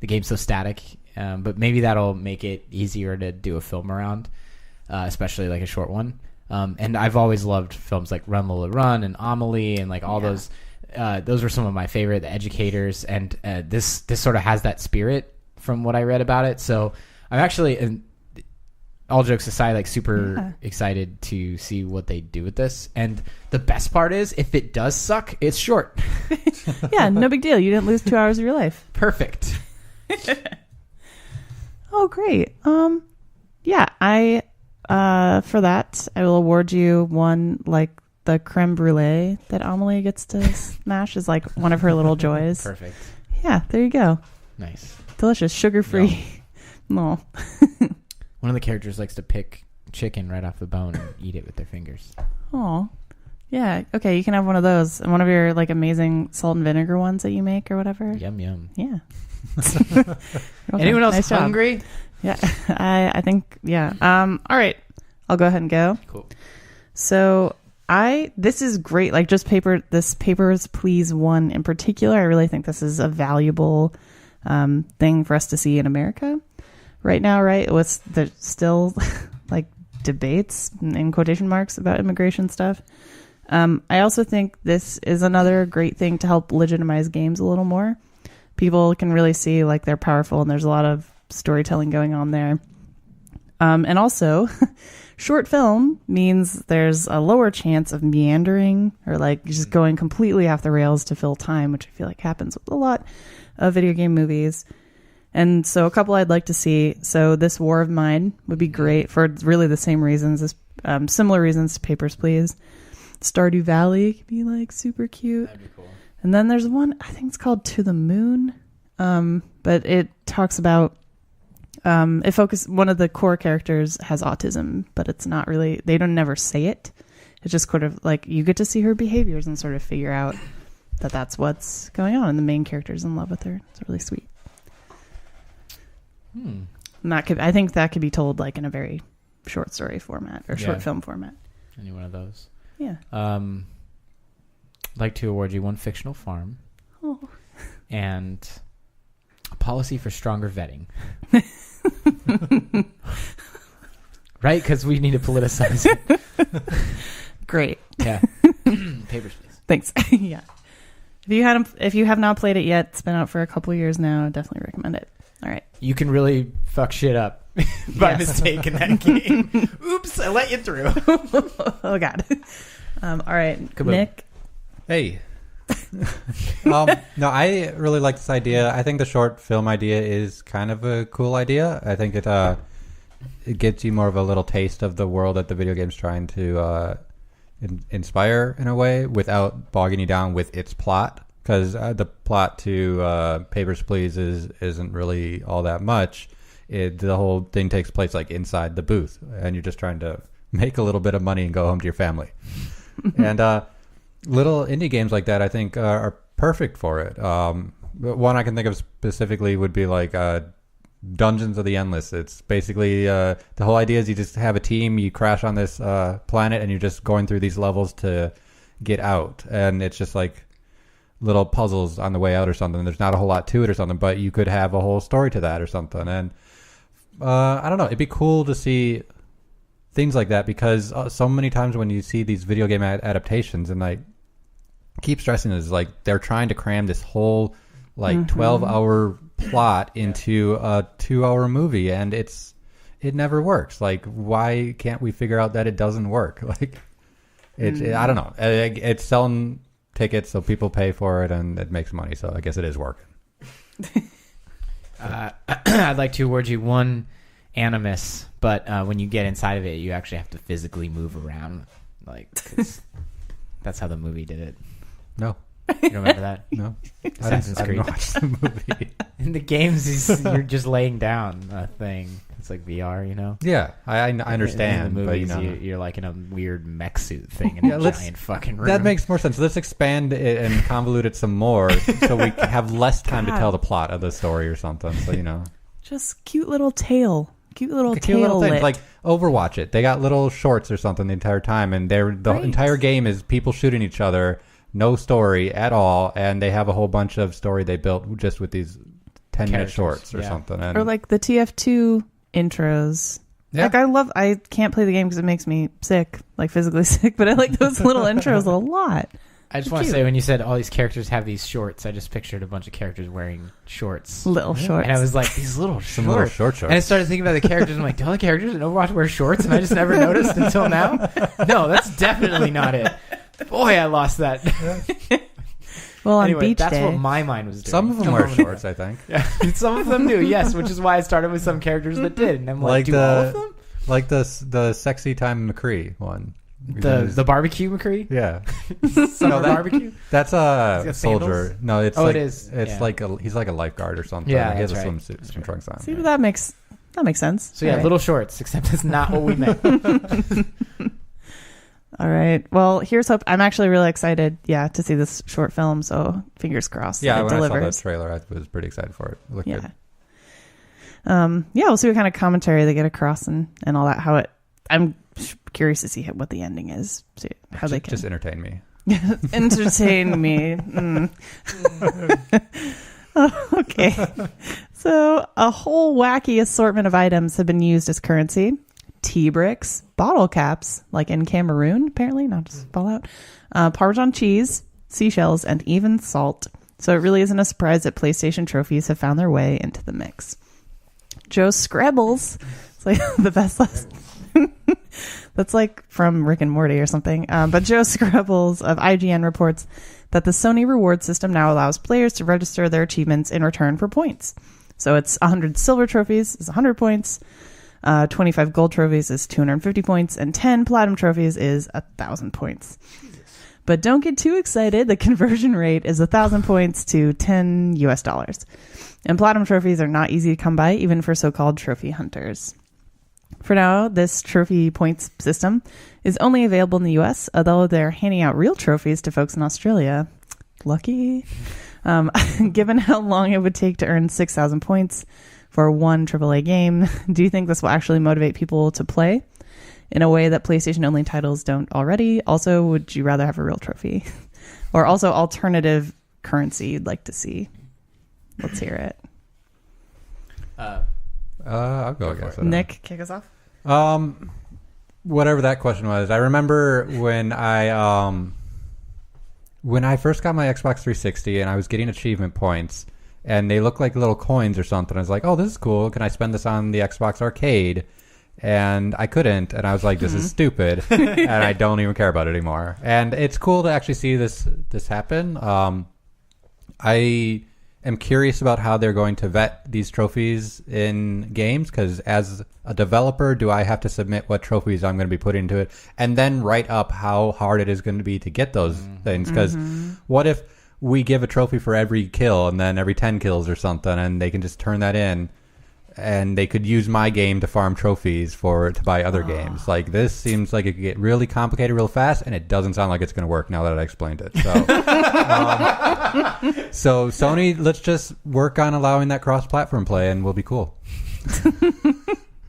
game's so static, but maybe that'll make it easier to do a film around, especially like a short one. And I've always loved films like Run Lola Run and Amelie and like all those. Those were some of my favorite, The Educators, and this sort of has that spirit from what I read about it. So I'm actually, all jokes aside, like super excited to see what they do with this. And the best part is, if it does suck, it's short. Yeah, no big deal. You didn't lose 2 hours of your life. Perfect. Oh, great. Yeah, for that, I will award you one, like, the creme brulee that Amelie gets to smash is like one of her little joys. Perfect. Yeah, there you go. Nice. Delicious, sugar-free. No. One of the characters likes to pick chicken right off the bone and eat it with their fingers. Oh, yeah. Okay, you can have one of those. And one of your like amazing salt and vinegar ones that you make or whatever. Yum, yum. Yeah. Anyone else nice hungry? Job. Yeah, I think, yeah. All right, I'll go ahead and go. Cool. So this is great. Like this Papers, Please one in particular, I really think this is a valuable thing for us to see in America right now, right? With the still like debates in quotation marks about immigration stuff. I also think this is another great thing to help legitimize games a little more. People can really see like they're powerful and there's a lot of storytelling going on there. And also short film means there's a lower chance of meandering or like just going completely off the rails to fill time, which I feel like happens with a lot of video game movies. And so a couple I'd like to see. So this War of Mine would be great for really the same reasons as similar reasons to Papers, Please. Stardew Valley could be like super cute. That'd be cool. And then there's one, I think it's called To the Moon. But it talks about one of the core characters has autism, but it's not really, they don't never say it. It's just sort of like you get to see her behaviors and sort of figure out that that's what's going on. And the main character's in love with her. It's really sweet. And I think that could be told like in a very short story format or short film format. Any one of those. Yeah. I'd like to award you one fictional farm. Oh. And a policy for stronger vetting. Right? Because we need to politicize it. Great. Yeah. Papers, Please. Thanks. Yeah. If you have not played it yet, it's been out for a couple years now. Definitely recommend it. All right. You can really fuck shit up by mistake in that game. Oops, I let you through. Oh, God. All right. Kaboom. Nick. Hey. No, I really like this idea. I think the short film idea is kind of a cool idea. I think it gets you more of a little taste of the world that the video game's trying to inspire in a way without bogging you down with its plot. Because the plot to Papers, Please isn't really all that much. The whole thing takes place like inside the booth, and you're just trying to make a little bit of money and go home to your family. And little indie games like that, I think, are perfect for it. One I can think of specifically would be like Dungeons of the Endless. It's basically the whole idea is you just have a team, you crash on this planet, and you're just going through these levels to get out. And it's just like little puzzles on the way out or something. There's not a whole lot to it or something, but you could have a whole story to that or something. And I don't know, it'd be cool to see things like that, because so many times when you see these video game adaptations, and I keep stressing this, like they're trying to cram this whole like 12-hour plot into a 2-hour movie, and it never works. Like, why can't we figure out that it doesn't work? Like, I don't know. It's selling tickets, so people pay for it, and it makes money. So I guess it is working. I'd like to award you one Animus, but when you get inside of it, you actually have to physically move around, like, 'cause that's how the movie did it. No. You don't remember that? No. Assassin's Creed. I didn't watch the movie. In the games, you're just laying down a thing. It's like VR, you know? Yeah, I understand. In the movies, but, you're like in a weird mech suit thing in a giant fucking room. That makes more sense. Let's expand it and convolute it some more so we have less time to tell the plot of the story or something. So, Just cute little tail. Cute little Cute little tail things like Overwatch. It. They got little shorts or something the entire time, and the entire game is people shooting each other. No story at all, and they have a whole bunch of story they built just with these 10-minute shorts or something. And, or like the TF2 intros. Yeah. Like I can't play the game because it makes me sick, like physically sick, but I like those little intros a lot. I just want to say, when you said all these characters have these shorts, I just pictured a bunch of characters wearing shorts. Little shorts. And I was like, these little shorts. Some little shorts. And I started thinking about the characters. I'm like, do all the characters in Overwatch wear shorts? And I just never noticed until now. No, that's definitely not it. Boy, I lost that. Well, on anyway, beach that's day. what my mind was doing. Some of them wear shorts, I think. Yeah, some of them do, yes, which is why I started with some characters that did. And I'm like, do all of them? Like the Sexy Time McCree one. The barbecue McCree? Yeah. Summer barbecue? That's a soldier. soldier. No, it's it is. It's like he's like a lifeguard or something. Yeah, he has a that's right. swimsuit, some trunks on. See, but that makes sense. So yeah, All little shorts, except that's not what we meant. All right. Well, here's hope. I'm actually really excited, to see this short film. So fingers crossed. Yeah, that it when delivers. I saw the trailer, I was pretty excited for it. It looked good. We'll see what kind of commentary they get across and all that. I'm curious to see what the ending is. See how they can just entertain me. entertain me. Okay. So a whole wacky assortment of items have been used as currency. Tea bricks, bottle caps, like in Cameroon, apparently, not just Fallout, Parmesan cheese, seashells, and even salt. So it really isn't a surprise that PlayStation trophies have found their way into the mix. Joe Scrabbles, it's like the best last. That's like from Rick and Morty or something. But Joe Scrabbles of IGN reports that the Sony reward system now allows players to register their achievements in return for points. So it's 100 silver trophies is 100 points. 25 gold trophies is 250 points, and 10 platinum trophies is 1,000 points. But don't get too excited. The conversion rate is 1,000 points to $10 US. And platinum trophies are not easy to come by, even for so-called trophy hunters. For now, this trophy points system is only available in the US, although they're handing out real trophies to folks in Australia. Lucky. Given how long it would take to earn 6,000 points for one AAA game, do you think this will actually motivate people to play in a way that PlayStation-only titles don't already? Also, would you rather have a real trophy? Or also alternative currency you'd like to see? Let's hear it. I'll go against it. Nick, kick us off. Whatever that question was, I remember when I first got my Xbox 360 and I was getting achievement points, and they looked like little coins or something. I was like, oh, this is cool. Can I spend this on the Xbox Arcade? And I couldn't, and I was like, this is stupid, and I don't even care about it anymore. And it's cool to actually see this happen. I am curious about how they're going to vet these trophies in games, because as a developer, do I have to submit what trophies I'm going to be putting into it, and then write up how hard it is going to be to get those things? Because what if we give a trophy for every kill, and then every 10 kills or something, and they can just turn that in, and they could use my game to farm trophies to buy other games. Like, this seems like it could get really complicated real fast, and it doesn't sound like it's going to work now that I explained it. So, so Sony, let's just work on allowing that cross-platform play, and we'll be cool.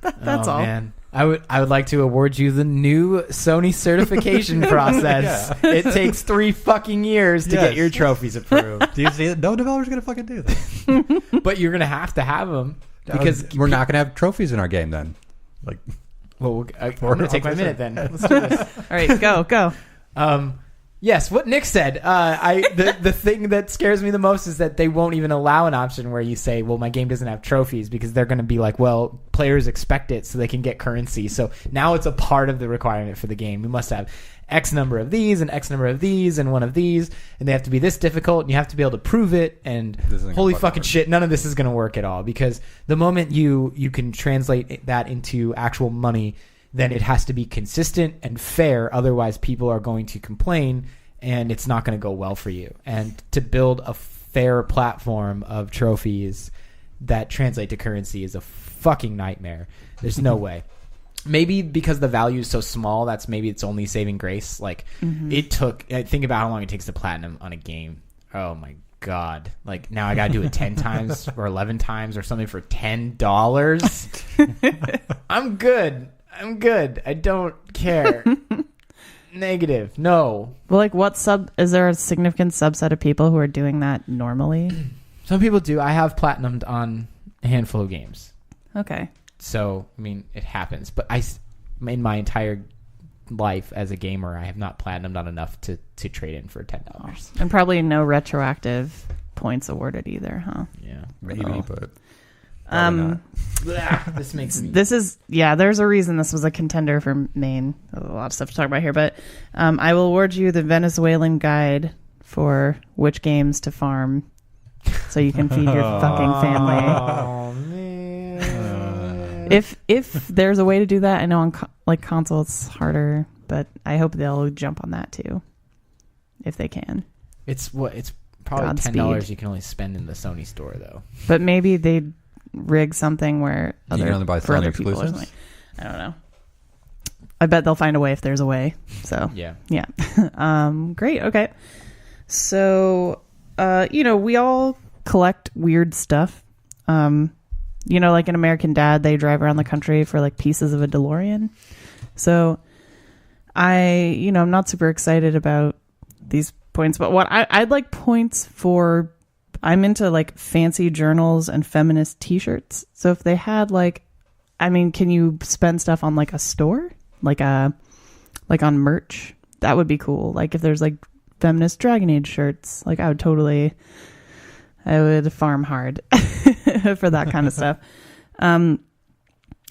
That's all. Man. I would like to award you the new Sony certification process. Yeah. It takes 3 fucking years to get your trophies approved. Do you see it? No developer's going to fucking do that. But you're going to have them. Because we're not going to have trophies in our game then. Like, well, I'm going to take my minute then. Let's do this. All right, go. Yes, what Nick said. The thing that scares me the most is that they won't even allow an option where you say, well, my game doesn't have trophies, because they're going to be like, well, players expect it so they can get currency. So now it's a part of the requirement for the game. We must have X number of these and X number of these and one of these, and they have to be this difficult, and you have to be able to prove it, and holy fucking shit, none of this is going to work at all, because the moment you can translate that into actual money, then it has to be consistent and fair. Otherwise, people are going to complain, and it's not going to go well for you. And to build a fair platform of trophies that translate to currency is a fucking nightmare. There's no way. Maybe because the value is so small, maybe its only saving grace. Like, it took... Think about how long it takes to platinum on a game. Oh, my God. Like, now I got to do it 10 times or 11 times or something for $10. I'm good. I don't care. Negative. No. Well, like, is there a significant subset of people who are doing that normally? Some people do. I have platinumed on a handful of games. Okay. So, I mean, it happens. But in my entire life as a gamer, I have not platinumed on enough to trade in for $10. And probably no retroactive points awarded either, huh? Yeah. Maybe, but This makes me... there's a reason this was a contender for Maine. There's a lot of stuff to talk about here, but I will award you the Venezuelan guide for which games to farm so you can feed your fucking family. Oh, man. If there's a way to do that, I know on console it's harder, but I hope they'll jump on that too, if they can. It's probably Godspeed. $10 you can only spend in the Sony store, though. But maybe they'd rig something where you can only buy for Sony other people or exclusives? something. I don't know. I bet they'll find a way if there's a way. So Yeah. Great. Okay. So we all collect weird stuff. Like in American Dad, they drive around the country for like pieces of a DeLorean. So I'm not super excited about these points, but what I'd like points for, I'm into like fancy journals and feminist t-shirts. So if they had can you spend stuff on like a store, like on merch? That would be cool. Like if there's like feminist Dragon Age shirts, like I would farm hard for that kind of stuff.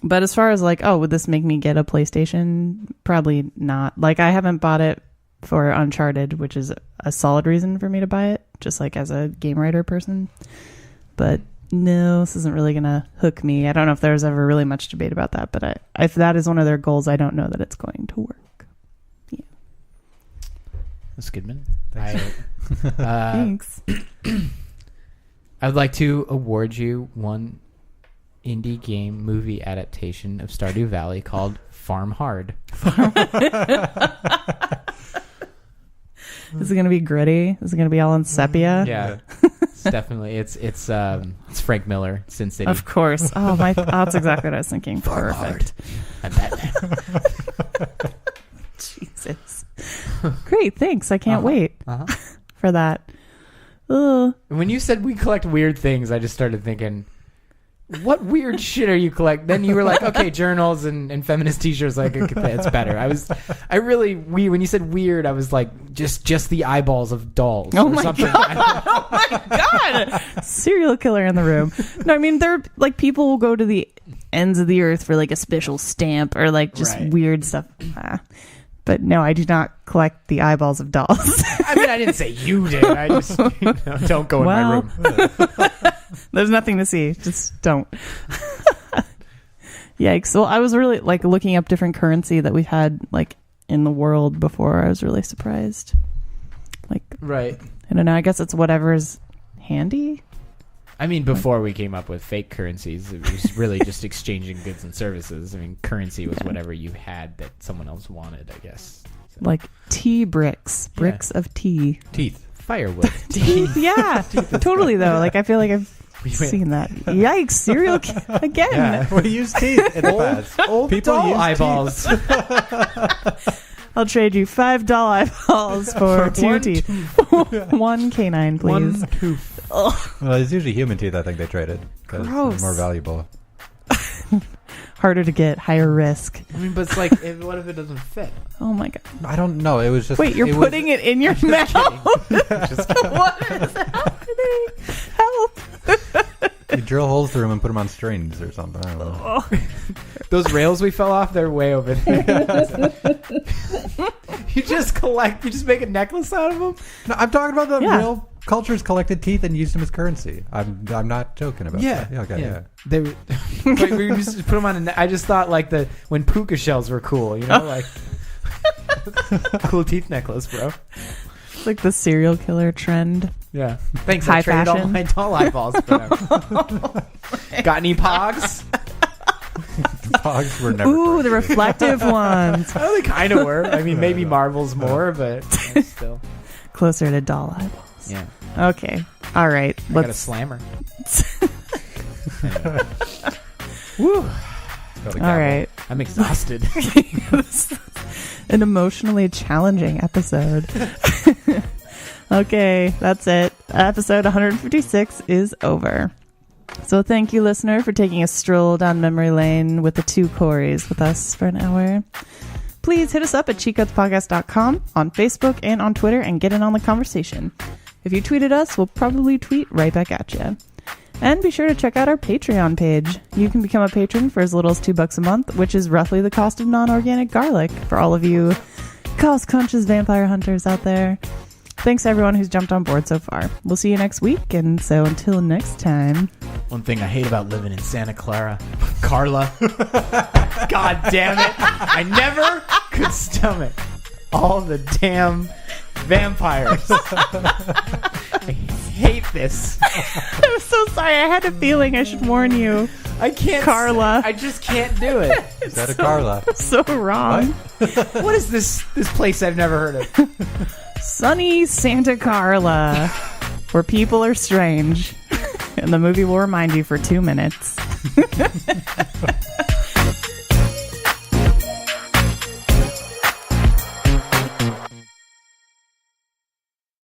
But as far as like, would this make me get a PlayStation? Probably not. Like I haven't bought it for Uncharted, which is a solid reason for me to buy it, just like as a game writer person. But no, this isn't really going to hook me. I don't know if there's ever really much debate about that, but if that is one of their goals, I don't know that it's going to work. Yeah. That's good, man. Thanks. I would like to award you one indie game movie adaptation of Stardew Valley called Farm Hard. Is it going to be gritty? Is it going to be all in sepia? Yeah, it's definitely. It's Frank Miller, Sin City. Of course. Oh, that's exactly what I was thinking. Farm Perfect. Hard. I'm Batman. Jesus. Great. Thanks. I can't wait for that. Ugh. When you said we collect weird things, I just started thinking, what weird shit are you collecting? Then you were like, okay, journals and feminist t-shirts, like it's better. When you said weird, I was like, just the eyeballs of dolls. Oh or my something. god! Oh my god! Serial killer in the room. No, I mean, they're like, people will go to the ends of the earth for like a special stamp or like just weird stuff. But no, I do not collect the eyeballs of dolls. I mean, I didn't say you did. I just don't go in my room. There's nothing to see. Just don't. Yikes. Well, I was really like looking up different currency that we've had like in the world before. I was really surprised. Like, right. I don't know. I guess it's whatever's handy. I mean, before we came up with fake currencies, it was really just exchanging goods and services. I mean, currency was whatever you had that someone else wanted, I guess. So. Like tea bricks. Bricks of tea. Teeth. Firewood. Teeth, yeah. Totally, though. Like, I feel like I've seen that. Yikes. Serial again. Yeah, we use teeth in the past. Old People doll use eyeballs. I'll trade you $5 eyeballs for two teeth. One canine, please. One tooth. Well, it's usually human teeth, I think they traded. Because they're Gross. more valuable. Harder to get, higher risk. I mean, but it's like, what if it doesn't fit? Oh my god. I don't know. It was just... Wait, you're putting it in your mouth? What is happening? Help. You drill holes through them and put them on strings or something. I don't know. Those rails we fell off, they're way over there. You just make a necklace out of them? No, I'm talking about the real cultures collected teeth and used them as currency. I'm not joking about that. Yeah, okay, yeah. They were, like, we used to put them on I just thought like when puka shells were cool, you know, like cool teeth necklace, bro. It's like the serial killer trend. Yeah. Thanks. High I traded all fashion. my doll eyeballs. Got any pogs? Pogs were never Ooh, the currency. reflective ones. Oh, they kind of were. I mean, maybe Marvel's more, but still. Closer to doll eyeballs. Yeah. Okay. All right. I got a slammer. Woo. All right. I'm exhausted. An emotionally challenging episode. Okay, that's it. Episode 156 is over. So thank you, listener, for taking a stroll down memory lane with the two Corys with us for an hour. Please hit us up at cheatcodespodcast.com, on Facebook and on Twitter, and get in on the conversation. If you tweeted us, we'll probably tweet right back at you. And be sure to check out our Patreon page. You can become a patron for as little as $2 a month, which is roughly the cost of non-organic garlic for all of you cost-conscious vampire hunters out there. Thanks to everyone who's jumped on board so far. We'll see you next week, and so until next time. One thing I hate about living in Santa Clara, Carla. God damn it. I never could stomach all the damn vampires. I hate this. I'm so sorry. I had a feeling I should warn you. I can't. Carla. I just can't do it. Is that a Carla? So wrong. What is this place I've never heard of? Sunny Santa Carla, where people are strange. And the movie will remind you for 2 minutes.